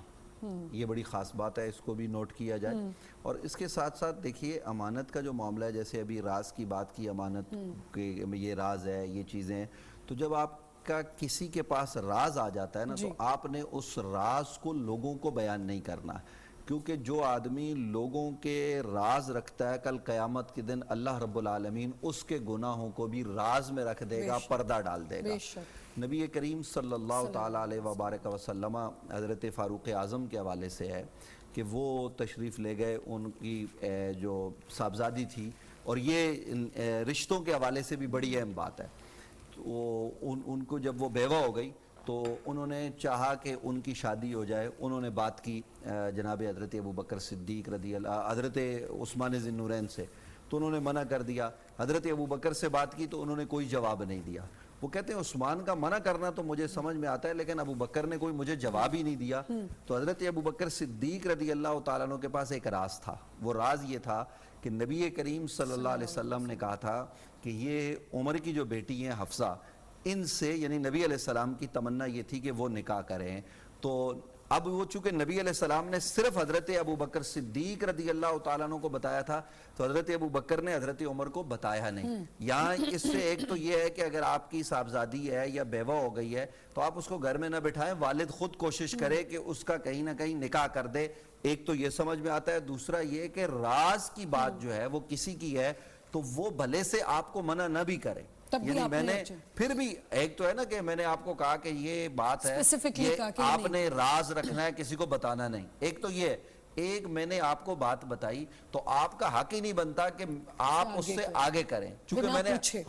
یہ بڑی خاص بات ہے، اس کو بھی نوٹ کیا جائے۔ اور اس کے ساتھ ساتھ دیکھیے، امانت کا جو معاملہ ہے، جیسے ابھی راز کی بات کی، امانت کہ یہ راز ہے، یہ چیزیں، تو جب آپ کا کسی کے پاس راز آ جاتا ہے نا، تو آپ نے اس راز کو لوگوں کو بیان نہیں کرنا، کیونکہ جو آدمی لوگوں کے راز رکھتا ہے، کل قیامت کے دن اللہ رب العالمین اس کے گناہوں کو بھی راز میں رکھ دے گا، پردہ ڈال دے گا۔ نبی کریم صلی اللہ تعالیٰ علیہ وبارک وسلم، حضرت فاروق اعظم کے حوالے سے ہے کہ وہ تشریف لے گئے، ان کی جو صاحبزادی تھی، اور یہ رشتوں کے حوالے سے بھی بڑی اہم بات ہے۔ ان کو جب وہ بیوہ ہو گئی تو انہوں نے چاہا کہ ان کی شادی ہو جائے۔ انہوں نے بات کی جناب حضرت ابوبکر صدیق رضی اللہ، حضرت عثمان ذی النورین سے، تو انہوں نے منع کر دیا۔ حضرت ابوبکر سے بات کی تو انہوں نے کوئی جواب نہیں دیا۔ وہ کہتے ہیں عثمان کا منع کرنا تو مجھے سمجھ میں آتا ہے، لیکن ابوبکر نے کوئی مجھے جواب ہی نہیں دیا۔ تو حضرت ابوبکر صدیق رضی اللہ تعالیٰ عنہ کے پاس ایک راز تھا۔ وہ راز یہ تھا کہ نبی کریم صلی اللہ علیہ وسلم نے کہا تھا کہ یہ عمر کی جو بیٹی ہیں حفصہ، ان سے، یعنی نبی علیہ السلام کی تمنا یہ تھی کہ وہ نکاح کریں۔ تو اب وہ چونکہ نبی علیہ السلام نے صرف حضرت ابو بکر صدیق رضی اللہ تعالیٰ عنہ کو بتایا تھا، تو حضرت ابو بکر نے حضرت عمر کو بتایا نہیں. یہاں اس سے ایک تو یہ ہے کہ اگر آپ کی صاحبزادی ہے یا بیوہ ہو گئی ہے تو آپ اس کو گھر میں نہ بٹھائیں، والد خود کوشش کرے کہ اس کا کہیں نہ کہیں نکاح کر دے. ایک تو یہ سمجھ میں آتا ہے. دوسرا یہ کہ راز کی بات جو ہے وہ کسی کی ہے تو وہ بھلے سے آپ کو منع نہ بھی کرے. یعنی میں نے پھر بھی ایک تو ہے نا کہ میں نے آپ کو کہا کہ یہ بات ہے، یہ آپ نے راز رکھنا ہے، کسی کو بتانا نہیں. ایک تو یہ ایک میں نے آپ کو بات بتائی تو آپ کا حق ہی نہیں بنتا کہ آپ اس سے آگے کریں، چونکہ میں نے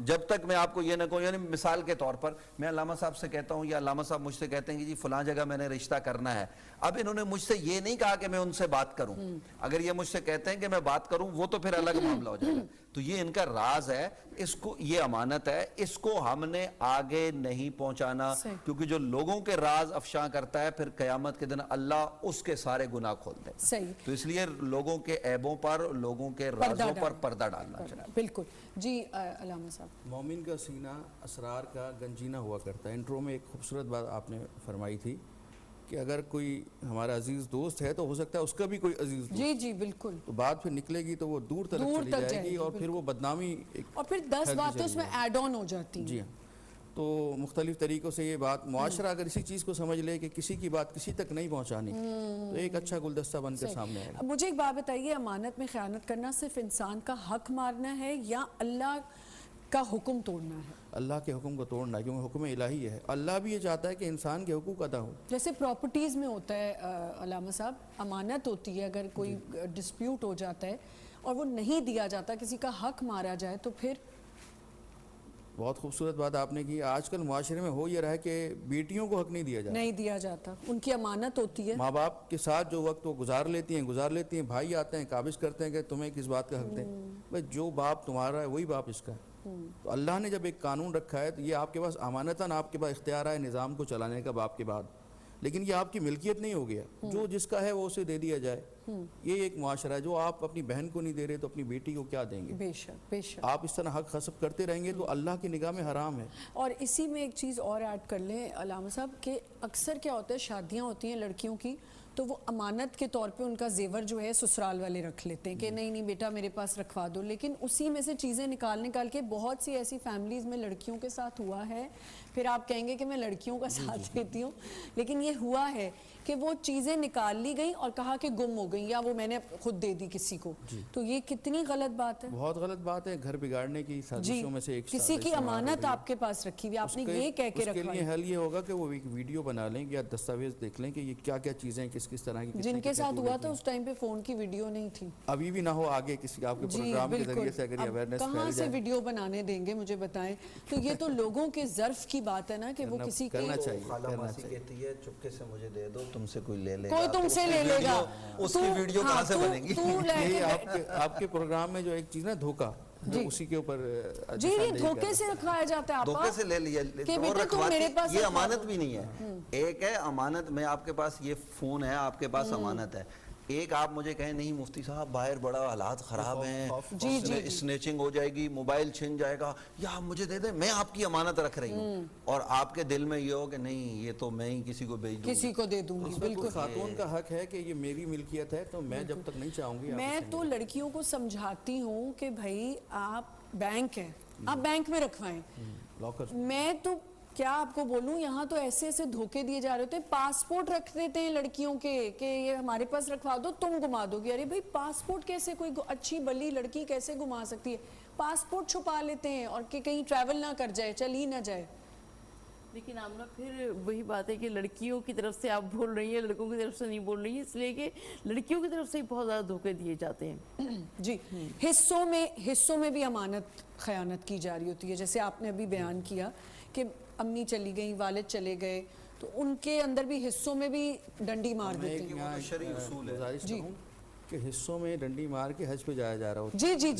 جب تک میں آپ کو یہ نہ کہوں. یعنی مثال کے طور پر میں علامہ صاحب سے کہتا ہوں یا علامہ صاحب مجھ سے کہتے ہیں کہ جی فلاں جگہ میں نے رشتہ کرنا ہے. اب انہوں نے مجھ سے یہ نہیں کہا کہ میں ان سے بات کروں. اگر یہ مجھ سے کہتے ہیں کہ میں بات کروں وہ تو پھر الگ معاملہ ہو جائے گا. تو یہ ان کا راز ہے، اس کو یہ امانت ہے، اس کو ہم نے آگے نہیں پہنچانا، کیونکہ جو لوگوں کے راز افشاں کرتا ہے پھر قیامت کے دن اللہ اس کے سارے گناہ کھول دے. تو اس لیے لوگوں کے عیبوں پر، لوگوں کے رازوں پر پردہ ڈالنا چاہیے. بالکل. جی علامہ صاحب. مومن کا سینہ اسرار کا گنجینہ ہوا کرتا ہے. انٹرو میں ایک خوبصورت بات آپ نے فرمائی تھی کہ اگر کوئی ہمارا عزیز دوست ہے تو ہو سکتا ہے اس کا بھی کوئی عزیز دوست. جی جی بالکل. تو بات پھر نکلے گی تو وہ دور تک چلی جائے گی اور پھر وہ بدنامی اور پھر 10 باتیں اس میں ایڈ آن ہو جاتی ہیں. جی ہاں. تو مختلف طریقوں سے یہ بات معاشرہ اگر اسی چیز کو سمجھ لے کہ کسی کی بات کسی تک نہیں پہنچانی تو ایک اچھا گلدستہ بن کر سامنے آئے گا. مجھے ایک بات بتائیے، امانت میں خیانت کرنا صرف انسان کا حق مارنا ہے یا اللہ کا حکم توڑنا ہے؟ اللہ کے حکم کو توڑنا ہے، کیونکہ حکم الہی ہے. اللہ بھی یہ چاہتا ہے کہ انسان کے حقوق ادا ہو. جیسے پراپرٹیز میں ہوتا ہے علامہ صاحب، امانت ہوتی ہے، اگر کوئی ڈسپیوٹ ہو جاتا ہے اور وہ نہیں دیا جاتا، کسی کا حق مارا جائے تو پھر. بہت خوبصورت بات آپ نے کی. آج کل معاشرے میں ہو یہ رہا ہے کہ بیٹیوں کو حق نہیں دیا جاتا. ان کی امانت ہوتی ہے. ماں باپ کے ساتھ جو وقت وہ گزار لیتی ہیں، بھائی آتے ہیں قابض کرتے ہیں کہ تمہیں کس بات کا حق دیں. بھائی جو باپ تمہارا ہے وہی باپ اس کا ہے. تو اللہ نے جب ایک قانون رکھا ہے تو یہ آپ کے پاس امانتاً آپ کے پاس اختیار ہے نظام کو چلانے کا باپ کے بعد، لیکن یہ آپ کی ملکیت نہیں ہو گیا. جو جس کا ہے وہ اسے دے دیا جائے. یہ ایک معاشرہ ہے. جو آپ اپنی بہن کو نہیں دے رہے تو اپنی بیٹی کو کیا دیں گے؟ بے شک بے شک. آپ اس طرح حق غصب کرتے رہیں گے تو اللہ کی نگاہ میں حرام ہے. اور اسی میں ایک چیز اور ایڈ کر لیں علامہ صاحب کہ اکثر کیا ہوتا ہے، شادیاں ہوتی ہیں لڑکیوں کی تو وہ امانت کے طور پہ ان کا زیور جو ہے سسرال والے رکھ لیتے ہیں کہ نہیں بیٹا میرے پاس رکھوا دو. لیکن اسی میں سے چیزیں نکال کے بہت سی ایسی فیملیز میں لڑکیوں کے ساتھ ہوا ہے. پھر آپ کہیں گے کہ میں لڑکیوں کا ساتھ دیتی ہوں، لیکن یہ ہوا ہے کہ وہ چیزیں نکال لی گئیں اور کہا کہ گم ہو گئیں یا وہ میں نے خود دے دی کسی کو. تو یہ کتنی غلط بات ہے. بہت غلط بات ہے. گھر بگاڑنے کی سازشوں میں سے ایک کسی کی امانت آپ کے پاس رکھی ہوئی، آپ نے یہ کہہ کے رکھوائی. اس کے لیے حل یہ ہوگا کہ وہ ایک ویڈیو بنا لیں یا دستاویز دیکھ لیں کہ یہ کیا کیا چیزیں کس طرح کی. جن کے ساتھ ہوا تھا اس ٹائم پہ فون کی ویڈیو نہیں تھی. ابھی بھی نہ ہو آگے کسی آپ کے پروگرام کے ذریعے سے اگر یہ اویئرنیس پھیل جائے. کہاں سے ویڈیو بنانے دیں گے مجھے بتائیں. تو یہ تو لوگوں کے ظرف کی بات ہے نا کہ وہ کسی کے کرنا چاہیے. خالہ ماسی کہتی ہے چپکے سے مجھے دے دو، تم سے کوئی لے لے گا، کوئی تم سے لے لے گا. اس کی ویڈیو کہاں سے بنے گی؟ یہ آپ کے پروگرام میں جو ایک چیز نا دھوکہ، اسی کے اوپر جی یہ دھوکے سے رکھوایا جاتا ہے. دھوکے سے لے لیا اور رکھواتی. یہ امانت بھی نہیں ہے. ایک ہے امانت، میں آپ کے پاس یہ فون ہے، آپ کے پاس امانت ہے. ایک آپ مجھے کہیں نہیں مفتی صاحب باہر بڑا حالات خراب ہیں، اسنیچنگ ہو جائے گی، موبائل چھن جائے گا، یا آپ مجھے دے دیں، میں آپ کی امانت رکھ رہی ہوں، اور آپ کے دل میں یہ ہو کہ نہیں یہ تو میں ہی کسی کو بھیج دوں گی، کسی کو دے دوں گی. بالکل خاتون کا حق ہے کہ یہ میری ملکیت ہے تو میں جب تک نہیں چاہوں گی. میں تو لڑکیوں کو سمجھاتی ہوں کہ بھائی آپ بینک ہے، آپ بینک میں رکھوائیں. میں تو کیا آپ کو بولوں، یہاں تو ایسے ایسے دھوکے دیے جا رہے ہوتے ہیں. پاسپورٹ رکھ دیتے ہیں لڑکیوں کے کہ یہ ہمارے پاس رکھوا دو، تم گما دو گی. ارے بھائی پاسپورٹ کیسے کوئی اچھی بلی لڑکی کیسے گما سکتی ہے؟ پاسپورٹ چھپا لیتے ہیں اور کہ کہیں ٹریول نہ کر جائے، چل ہی نہ جائے. لیکن آمنہ پھر وہی بات ہے کہ لڑکیوں کی طرف سے آپ بول رہی ہیں، لڑکوں کی طرف سے نہیں بول رہی ہیں، اس لیے کہ لڑکیوں کی طرف سے بہت زیادہ دھوکے دیے جاتے ہیں. جی حصوں میں بھی امانت خیانت کی جا رہی ہوتی ہے. جیسے آپ نے ابھی بیان کیا کہ امی چلی گئیں، والد چلے گئے، تو ان کے اندر بھی حصوں میں بھی ڈنڈی مار دیتے ہیں. شرعی اصول ہے کہ حصوں میں ڈنڈی مار کے حج پہ جایا جا رہا ہوتا ہے. جی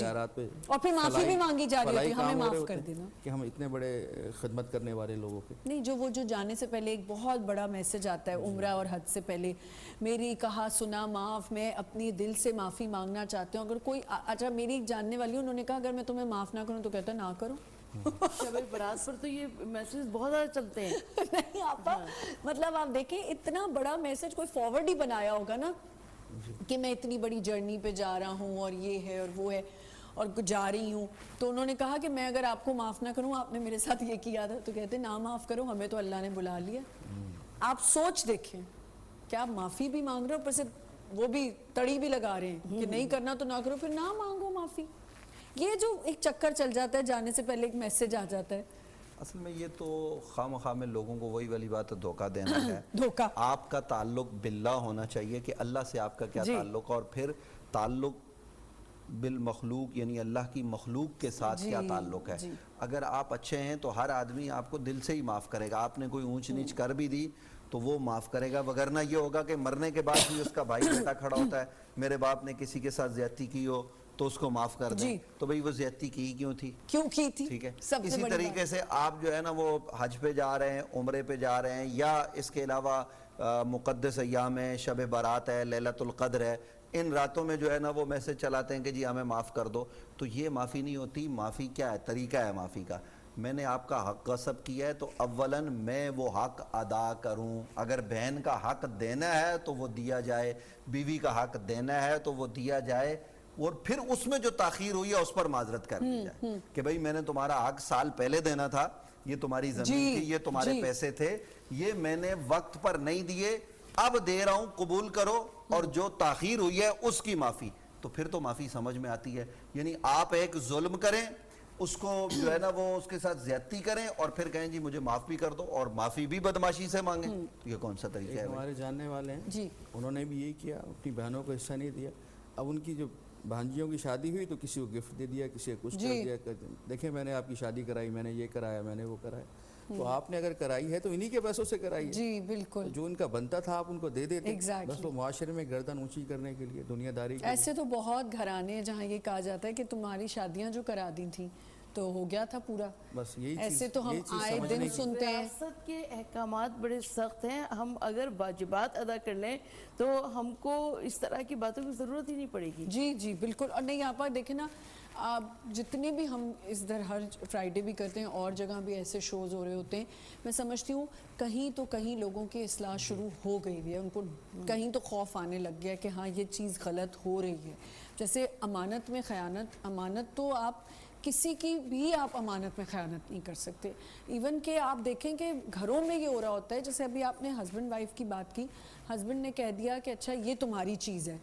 اور پھر معافی بھی مانگی جا رہی ہوتی ہے، ہمیں معاف کر دینا کہ ہم اتنے بڑے خدمت کرنے والے لوگوں کے. نہیں جو جانے سے پہلے ایک بہت بڑا میسج آتا ہے عمرہ اور حج سے پہلے، میری کہا سنا معاف، میں اپنی دل سے معافی مانگنا چاہتی ہوں. اگر کوئی اچھا میری ایک جاننے والی انہوں نے کہا اگر میں تمہیں معاف نہ کروں تو کہتا نہ کرو. شب برات پر تو یہ میسیج بہت زیادہ چلتے ہیں. نہیں آپا, مطلب آپ دیکھیں اتنا بڑا میسج کوئی فارورڈ ہی بنایا ہوگا نا کہ میں اتنی بڑی جرنی پہ جا رہا ہوں اور یہ ہے اور وہ ہے اور جا رہی ہوں, تو انہوں نے کہا کہ میں اگر آپ کو معاف نہ کروں, آپ نے میرے ساتھ یہ کیا تھا, تو کہتے نہ معاف کرو, ہمیں تو اللہ نے بلا لیا. آپ سوچ دیکھیں کہ آپ معافی بھی مانگ رہے ہو, اوپر سے وہ بھی تڑی بھی لگا رہے ہیں کہ نہیں کرنا تو نہ کرو, پھر نہ مانگو معافی. یہ جو ایک چکر چل جاتا ہے, جانے سے پہلے ایک میسج آ جاتا ہے. اصل میں یہ تو خواہ میں لوگوں کو وہی والی بات دھوکہ دینا ہے. دھوکہ. آپ کا تعلق باللہ ہونا چاہیے کہ اللہ سے آپ کا کیا تعلق ہے, اور پھر تعلق بالمخلوق یعنی اللہ کی مخلوق کے ساتھ کیا تعلق ہے. اگر آپ اچھے ہیں تو ہر آدمی آپ کو دل سے ہی معاف کرے گا. آپ نے کوئی اونچ نیچ کر بھی دی تو وہ معاف کرے گا, وگرنہ یہ ہوگا کہ مرنے کے بعد بھی اس کا بھائی بیٹا کھڑا ہوتا ہے, میرے باپ نے کسی کے ساتھ زیادتی کی ہو تو اس کو معاف کر دیں, تو بھئی وہ زیادتی کی کیوں تھی, ٹھیک ہے. اسی طریقے سے آپ جو ہے نا وہ حج پہ جا رہے ہیں, عمرے پہ جا رہے ہیں, یا اس کے علاوہ مقدس ایام ہے, شب برات ہے, لیلۃ القدر ہے, ان راتوں میں جو ہے نا وہ میسج چلاتے ہیں کہ جی ہمیں معاف کر دو. تو یہ معافی نہیں ہوتی. معافی کیا ہے, طریقہ ہے معافی کا. میں نے آپ کا حق غصب کیا ہے تو اولاً میں وہ حق ادا کروں. اگر بہن کا حق دینا ہے تو وہ دیا جائے, بیوی کا حق دینا ہے تو وہ دیا جائے, اور پھر اس میں جو تاخیر ہوئی ہے اس پر معذرت کر دی جائے کہ بھئی میں نے تمہارا حق سال پہلے دینا تھا, یہ تمہاری زمین تھی, یہ تمہارے پیسے تھے, یہ میں نے وقت پر نہیں دیے, اب دے رہا ہوں, قبول کرو, اور جو تاخیر ہوئی ہے اس کی معافی. تو پھر تو معافی سمجھ میں آتی ہے. یعنی آپ ایک ظلم کریں, اس کو جو ہے نا وہ اس کے ساتھ زیادتی کریں, اور پھر کہیں جی مجھے معاف بھی کر دو, اور معافی بھی بدماشی سے مانگیں, تو یہ کون سا طریقہ ہے؟ ہمارے جاننے والے ہیں, انہوں نے بھی یہی کیا, اپنی بہنوں کو حصہ نہیں دیا. اب ان کی جو بھانجیوں کی شادی ہوئی تو کسی کو گفٹ دے دیا, کسی کو کچھ کر دیا, دیکھیں میں نے آپ کی شادی کرائی, میں نے یہ کرایا, میں نے وہ کرایا. تو آپ نے اگر کرائی ہے تو انہی کے پیسوں سے کرائی ہے. جی بالکل, جو ان کا بنتا تھا آپ ان کو دے دیتے, Exactly. بس وہ معاشرے میں گردن اونچی کرنے کے لیے, دنیا داری کے ایسے تو بہت گھرانے ہیں جہاں یہ کہا جاتا ہے کہ تمہاری شادیاں جو کرا دی تھیں تو ہو گیا تھا پورا. بس یہی ایسے تو ہم آئے دن سنتے ہیں. ریاست کے احکامات بڑے سخت ہیں, ہم اگر واجبات ادا کر لیں تو ہم کو اس طرح کی باتوں کی ضرورت ہی نہیں پڑے گی. جی جی بالکل. اور نہیں آپ دیکھیں نا, آپ جتنے بھی ہم اس در ہر فرائیڈے بھی کرتے ہیں, اور جگہ بھی ایسے شوز ہو رہے ہوتے ہیں, میں سمجھتی ہوں کہیں تو کہیں لوگوں کی اصلاح شروع ہو گئی ہے, ان کو کہیں تو خوف آنے لگ گیا کہ ہاں یہ چیز غلط ہو رہی ہے. جیسے امانت میں خیانت, امانت تو آپ کسی کی بھی آپ امانت میں خیانت نہیں کر سکتے. ایون کہ آپ دیکھیں کہ گھروں میں یہ ہو رہا ہوتا ہے, جیسے ابھی آپ نے ہسبینڈ وائف کی بات کی, ہسبینڈ نے کہہ دیا کہ اچھا یہ تمہاری چیز ہے,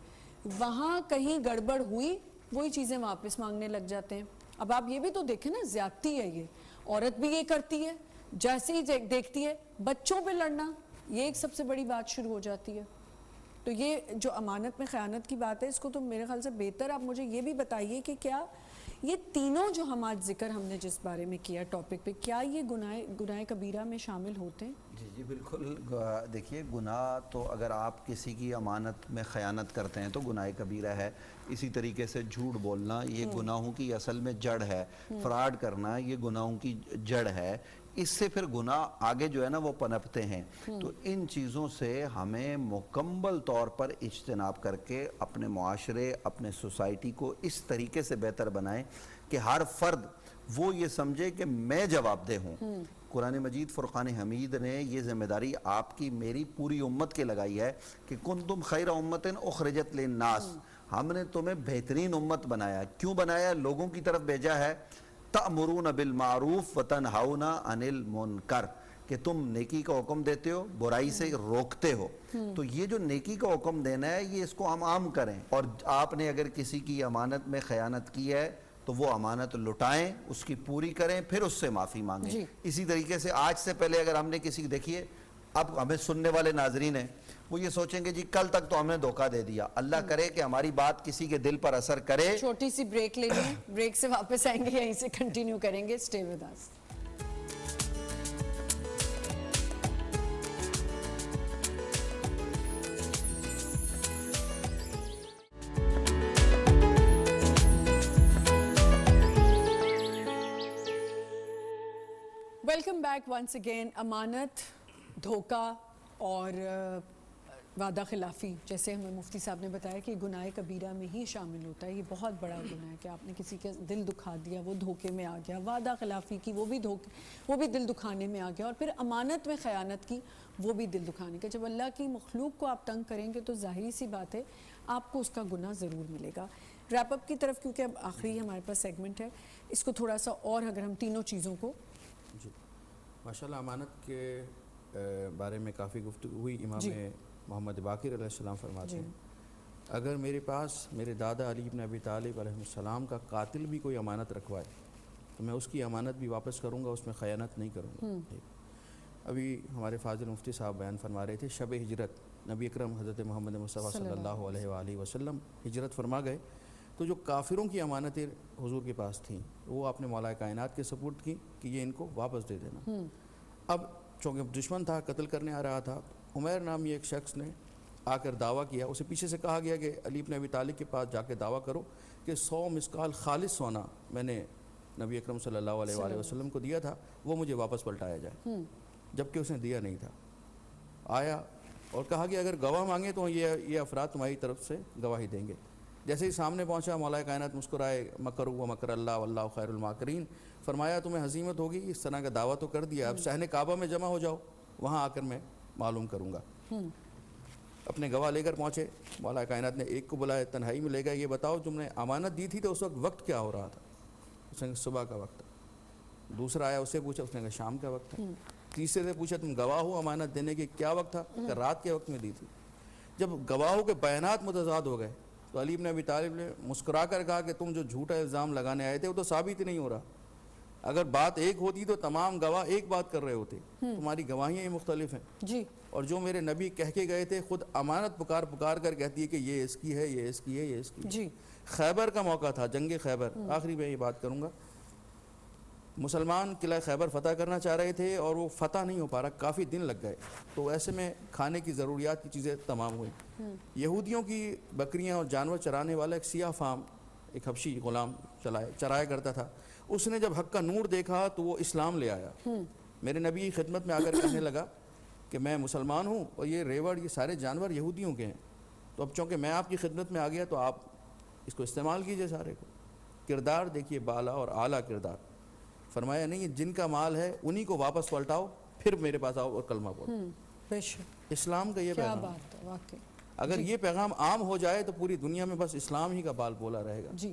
وہاں کہیں گڑبڑ ہوئی, وہی چیزیں واپس مانگنے لگ جاتے ہیں. اب آپ یہ بھی تو دیکھیں نا, زیادتی ہے یہ, عورت بھی یہ کرتی ہے, جیسے ہی دیکھتی ہے بچوں پہ لڑنا, یہ ایک سب سے بڑی بات شروع ہو جاتی ہے. تو یہ جو امانت میں خیانت کی بات ہے, اس کو تو میرے خیال سے بہتر آپ مجھے یہ بھی بتائیے کہ کیا یہ تینوں جو ہم آج ذکر ہم نے جس بارے میں کیا ٹاپک پہ, کیا یہ گناہ کبیرہ میں شامل ہوتے ہیں؟ جی بالکل. دیکھیے گناہ تو اگر آپ کسی کی امانت میں خیانت کرتے ہیں تو گناہ کبیرہ ہے. اسی طریقے سے جھوٹ بولنا یہ گناہوں کی اصل میں جڑ ہے, فراڈ کرنا یہ گناہوں کی جڑ ہے. اس سے پھر گناہ آگے جو ہے نا وہ پنپتے ہیں. تو ان چیزوں سے ہمیں مکمل طور پر اجتناب کر کے اپنے معاشرے, اپنے سوسائٹی کو اس طریقے سے بہتر بنائیں کہ ہر فرد وہ یہ سمجھے کہ میں جواب دہ ہوں. قرآن مجید فرقان حمید نے یہ ذمہ داری آپ کی, میری, پوری امت کے لگائی ہے کہ کنتم خیر امت اخرجت للناس, ہم نے تمہیں بہترین امت بنایا. کیوں بنایا؟ لوگوں کی طرف بھیجا ہے. تأمرون بالمعروف وتنہون عن المنکر, کہ تم نیکی کا حکم دیتے ہو, برائی سے روکتے ہو. تو یہ جو نیکی کا حکم دینا ہے یہ اس کو ہم عام کریں. اور آپ نے اگر کسی کی امانت میں خیانت کی ہے تو وہ امانت لٹائیں, اس کی پوری کریں, پھر اس سے معافی مانگیں. اسی طریقے سے آج سے پہلے اگر ہم نے کسی, دیکھیے اب ہمیں سننے والے ناظرین ہیں وہ یہ سوچیں گے جی کل تک تو ہم نے دھوکہ دے دیا, اللہ کرے کہ ہماری بات کسی کے دل پر اثر کرے. چھوٹی سی بریک لے لیں, بریک سے واپس آئیں گے, یہیں سے کنٹینیو کریں گے. Stay with us. Welcome back once again. امانت, دھوکہ اور وعدہ خلافی، جیسے ہمیں مفتی صاحب نے بتایا کہ گناہ کبیرہ میں ہی شامل ہوتا ہے، یہ بہت بڑا گناہ ہے کہ آپ نے کسی کا دل دکھا دیا، وہ دھوکے میں آ گیا، وعدہ خلافی کی وہ بھی دل دکھانے میں آ گیا، اور پھر امانت میں خیانت کی وہ بھی دل دکھانے کا. جب اللہ کی مخلوق کو آپ تنگ کریں گے تو ظاہری سی بات ہے آپ کو اس کا گناہ ضرور ملے گا. ریپ اپ کی طرف، کیونکہ اب آخری ہمارے پاس سیگمنٹ ہے، اس کو تھوڑا سا اور اگر ہم تینوں چیزوں کو. جی ماشاءاللہ، امانت کے بارے میں کافی گفتگو ہوئی. امام محمد باقر علیہ السلام فرماتے ہیں اگر میرے پاس میرے دادا علی بن ابی طالب علیہ السلام کا قاتل بھی کوئی امانت رکھوائے تو میں اس کی امانت بھی واپس کروں گا، اس میں خیانت نہیں کروں گا. ابھی ہمارے فاضل مفتی صاحب بیان فرما رہے تھے شب ہجرت، نبی اکرم حضرت محمد مصطفیٰ صلی اللہ علیہ وآلہ وسلم ہجرت فرما گئے تو جو کافروں کی امانتیں حضور کے پاس تھیں وہ آپ نے مولا کائنات کے سپرد کی کہ یہ ان کو واپس دے دینا. اب چونکہ دشمن تھا، قتل کرنے آ رہا تھا، عمیر نامی ایک شخص نے آ کر دعویٰ کیا، اسے پیچھے سے کہا گیا کہ علی بن ابی طالب کے پاس جا کے دعویٰ کرو کہ 100 مسکال خالص سونا میں نے نبی اکرم صلی اللہ علیہ وآلہ وسلم کو دیا تھا، وہ مجھے واپس پلٹایا جائے، جبکہ اس نے دیا نہیں تھا. آیا اور کہا کہ اگر گواہ مانگے تو یہ افراد تمہاری طرف سے گواہی دیں گے. جیسے ہی سامنے پہنچا مولا کائنات مسکرائے، مکر و مکر اللہ واللہ خیر الماکرین، فرمایا تمہیں ہزیمت ہوگی، اس طرح کا دعویٰ تو کر دیا، اب صحن کعبہ میں جمع ہو جاؤ، وہاں آ کر میں معلوم کروں گا. اپنے گواہ لے کر پہنچے، مولا کائنات نے ایک کو بلایا، تنہائی میں لے گئے، یہ بتاؤ تم نے امانت دی تھی تو اس وقت کیا ہو رہا تھا؟ اس نے کہا صبح کا وقت. دوسرا آیا، اسے پوچھا، اس نے کہا شام کا وقت ہے. تیسرے سے پوچھا تم گواہ ہو امانت دینے کے، کیا وقت تھا؟ کہ رات کے وقت میں دی تھی. جب گواہوں کے بیانات متضاد ہو گئے تو علی بن ابی طالب نے مسکرا کر کہا کہ تم جو جھوٹا الزام لگانے آئے تھے وہ تو ثابت ہی نہیں ہو رہا. اگر بات ایک ہوتی تو تمام گواہ ایک بات کر رہے ہوتے، تمہاری گواہیاں ہی مختلف ہیں. جی. اور جو میرے نبی کہہ کے گئے تھے، خود امانت پکار کر کہتی ہے کہ یہ اس کی ہے، یہ اس کی ہے، یہ اس کی ہے. جی. خیبر کا موقع تھا، جنگ خیبر. آخری میں یہ بات کروں گا، مسلمان قلعہ خیبر فتح کرنا چاہ رہے تھے اور وہ فتح نہیں ہو پا رہا، کافی دن لگ گئے. تو ایسے میں کھانے کی ضروریات کی چیزیں تمام ہوئیں. یہودیوں کی بکریاں اور جانور چرانے والا ایک سیاہ فام، ایک حبشی غلام چرایا کرتا تھا، اس نے جب حق کا نور دیکھا تو وہ اسلام لے آیا. میرے نبی کی خدمت میں آ کر کہنے لگا کہ میں مسلمان ہوں اور یہ ریوڑ، یہ سارے جانور یہودیوں کے ہیں، تو اب چونکہ میں آپ کی خدمت میں آ گیا تو آپ اس کو استعمال کیجئے سارے کو. کردار دیکھیے، بالا اور اعلیٰ کردار. فرمایا نہیں، جن کا مال ہے انہی کو واپس پلٹاؤ، پھر میرے پاس آؤ اور کلمہ پڑھو. اسلام کا یہ کیا پیغام بات ہے واقعی. اگر یہ پیغام عام ہو جائے تو پوری دنیا میں بس اسلام ہی کا بال بولا رہے گا. جی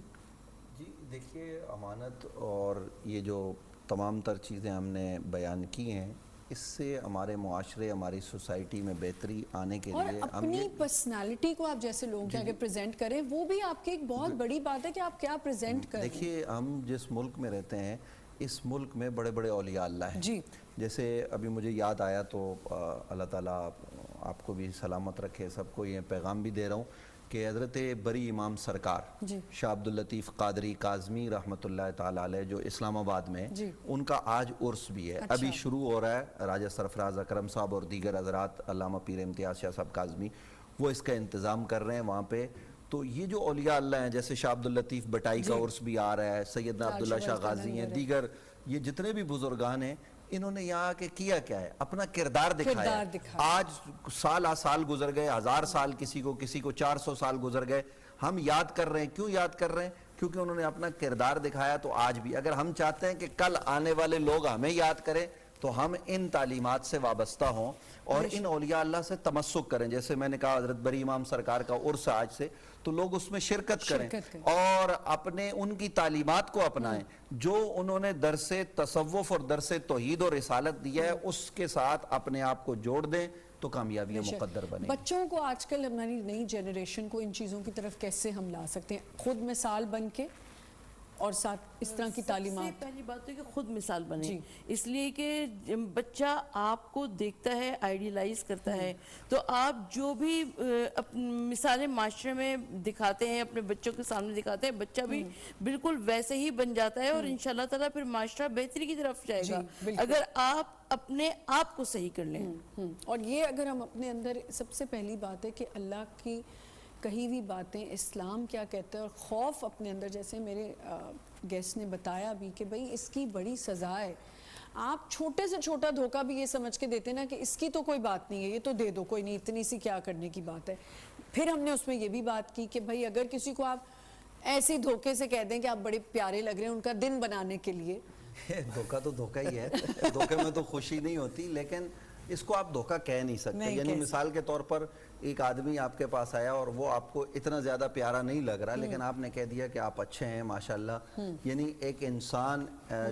دیکھیے، امانت اور یہ جو تمام تر چیزیں ہم نے بیان کی ہیں، اس سے ہمارے معاشرے، ہماری سوسائٹی میں بہتری آنے کے اور لیے اپنی پرسنالٹی کو آپ جیسے لوگوں کے آگے پریزنٹ کریں، وہ بھی آپ کی ایک بہت بڑی بات ہے کہ آپ کیا پریزنٹ کریں. دیکھیے، ہم جس ملک میں رہتے ہیں اس ملک میں بڑے بڑے اولیاء اللہ ہیں. جی. جیسے ابھی مجھے یاد آیا تو اللہ تعالیٰ آپ کو بھی سلامت رکھے، سب کو یہ پیغام بھی دے رہا ہوں کہ حضرت بری امام سرکار شاہ عبداللطیف قادری کاظمی رحمۃ اللہ تعالیٰ علیہ جو اسلام آباد میں، ان کا آج عرس بھی ہے. ابھی شروع ہو رہا ہے. راجہ سرفراز اکرم صاحب اور دیگر حضرات، علامہ پیر امتیاز شاہ صاحب کاظمی، وہ اس کا انتظام کر رہے ہیں وہاں پہ. تو یہ جو اولیاء اللہ ہیں، جیسے شاہ عبداللطیف بٹائی کا عرس بھی آ رہا ہے، سیدنا عبداللہ شاہ غازی ہیں، دیگر یہ جتنے بھی بزرگان ہیں، انہوں نے یہاں کے کیا کیا ہے؟ اپنا کردار دکھایا. آج سال سال گزر گئے، 1000 سال کسی کو 400 سال گزر گئے، ہم یاد کر رہے ہیں. کیوں یاد کر رہے ہیں؟ کیونکہ انہوں نے اپنا کردار دکھایا. تو آج بھی اگر ہم چاہتے ہیں کہ کل آنے والے لوگ ہمیں یاد کریں تو ہم ان تعلیمات سے وابستہ ہوں اور ان اولیاء اللہ سے تمسک کریں. جیسے میں نے کہا حضرت بری امام سرکار کا عرس آج سے، تو لوگ اس میں شرکت کریں اور اپنے ان کی تعلیمات کو اپنائیں جو انہوں نے درس تصوف اور درس توحید اور رسالت دیا ہے، اس کے ساتھ اپنے آپ کو جوڑ دیں تو کامیابی مقدر بنے. بچوں کو آج کل ہماری نئی جنریشن کو ان چیزوں کی طرف کیسے ہم لا سکتے ہیں، خود مثال بن کے اور ساتھ اس طرح کی تعلیمات؟ سب سے پہلی بات ہے کہ خود مثال بنے. اس لیے کہ بچہ آپ کو دیکھتا ہے، آئیڈیلائز کرتا ہے، تو آپ جو بھی مثالیں معاشرے میں دکھاتے ہیں، اپنے بچوں کے سامنے دکھاتے ہیں، بچہ بھی بالکل ویسے ہی بن جاتا ہے اور انشاءاللہ تعالیٰ پھر معاشرہ بہتری کی طرف جائے گا اگر آپ اپنے آپ کو صحیح کر لیں. اور یہ اگر ہم اپنے اندر، سب سے پہلی بات ہے کہ اللہ کی کہی ہوئی باتیں، اسلام کیا کہتا ہے، اور خوف اپنے اندر، جیسے میرے گیسٹ نے بتایا بھی کہ بھئی اس کی بڑی سزا ہے آپ چھوٹے سے چھوٹا دھوکہ بھی یہ سمجھ کے دیتے نا کہ اس کی تو کوئی بات نہیں ہے, یہ تو دے دو, کوئی نہیں, اتنی سی کیا کرنے کی بات ہے. پھر ہم نے اس میں یہ بھی بات کی کہ بھائی اگر کسی کو آپ ایسی دھوکے سے کہہ دیں کہ آپ بڑے پیارے لگ رہے ہیں ان کا دن بنانے کے لیے, دھوکہ تو دھوکہ ہی ہے, دھوکے میں تو خوشی نہیں ہوتی, لیکن اس کو آپ دھوکہ کہہ نہیں سکتے. یعنی مثال کے طور پر ایک آدمی آپ کے پاس آیا اور وہ آپ کو اتنا زیادہ پیارا نہیں لگ رہا, لیکن آپ نے کہہ دیا کہ آپ اچھے ہیں ماشاءاللہ. یعنی ایک انسان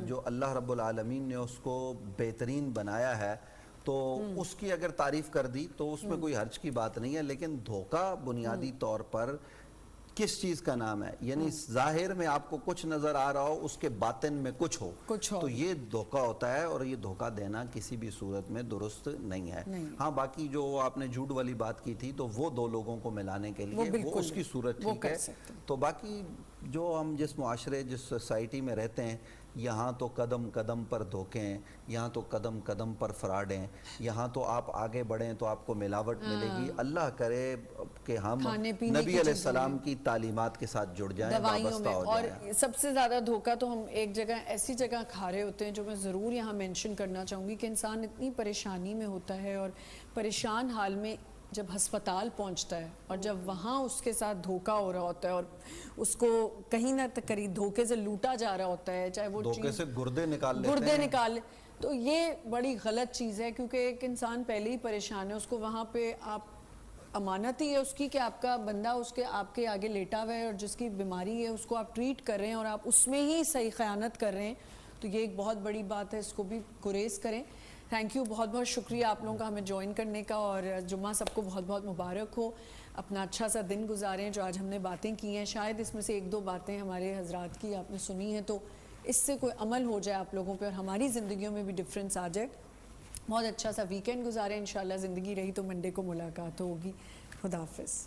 جو اللہ رب العالمین نے اس کو بہترین بنایا ہے, تو اس کی اگر تعریف کر دی تو اس میں کوئی حرج کی بات نہیں ہے. لیکن دھوکہ بنیادی طور پر کس چیز کا نام ہے؟ یعنی ظاہر میں آپ کو کچھ نظر آ رہا ہو, اس کے باطن میں کچھ ہو, تو یہ دھوکہ ہوتا ہے, اور یہ دھوکہ دینا کسی بھی صورت میں درست نہیں ہے. ہاں باقی جو آپ نے جھوٹ والی بات کی تھی تو وہ دو لوگوں کو ملانے کے لیے وہ اس کی صورت ٹھیک ہے. تو باقی جو ہم جس معاشرے جس سوسائٹی میں رہتے ہیں, یہاں تو قدم قدم پر دھوکے ہیں, یہاں تو قدم قدم پر فراڈ ہیں, یہاں تو آپ آگے بڑھیں تو آپ کو ملاوٹ ملے گی. اللہ کرے کہ ہم نبی علیہ السلام کی تعلیمات کے ساتھ جڑ جائیں, وابستہ ہو جائیں. اور سب سے زیادہ دھوکہ تو ہم ایک جگہ ایسی جگہ کھا رہے ہوتے ہیں جو میں ضرور یہاں مینشن کرنا چاہوں گی کہ انسان اتنی پریشانی میں ہوتا ہے اور پریشان حال میں جب ہسپتال پہنچتا ہے اور جب وہاں اس کے ساتھ دھوکہ ہو رہا ہوتا ہے اور اس کو کہیں نہ کہیں دھوکے سے لوٹا جا رہا ہوتا ہے, چاہے وہ دھوکے سے گردے نکال لیتے ہیں, گردے نکال, تو یہ بڑی غلط چیز ہے. کیونکہ ایک انسان پہلے ہی پریشان ہے, اس کو وہاں پہ آپ امانت ہی ہے اس کی کہ آپ کا بندہ آپ کے آگے لیٹا ہوا ہے اور جس کی بیماری ہے اس کو آپ ٹریٹ کر رہے ہیں اور آپ اس میں ہی صحیح خیانت کر رہے ہیں, تو یہ ایک بہت بڑی بات ہے, اس کو بھی گریز کریں. تھینک یو, بہت بہت شکریہ آپ لوگوں کا ہمیں جوائن کرنے کا, اور جمعہ سب کو بہت بہت مبارک ہو. اپنا اچھا سا دن گزاریں. جو آج ہم نے باتیں کی ہیں, شاید اس میں سے ایک دو باتیں ہمارے حضرات کی آپ نے سنی ہیں تو اس سے کوئی عمل ہو جائے آپ لوگوں پہ اور ہماری زندگیوں میں بھی ڈفرینس آ جائے. بہت اچھا سا ویکینڈ گزاریں. انشاءاللہ زندگی رہی تو منڈے کو ملاقات ہوگی. خدا حافظ.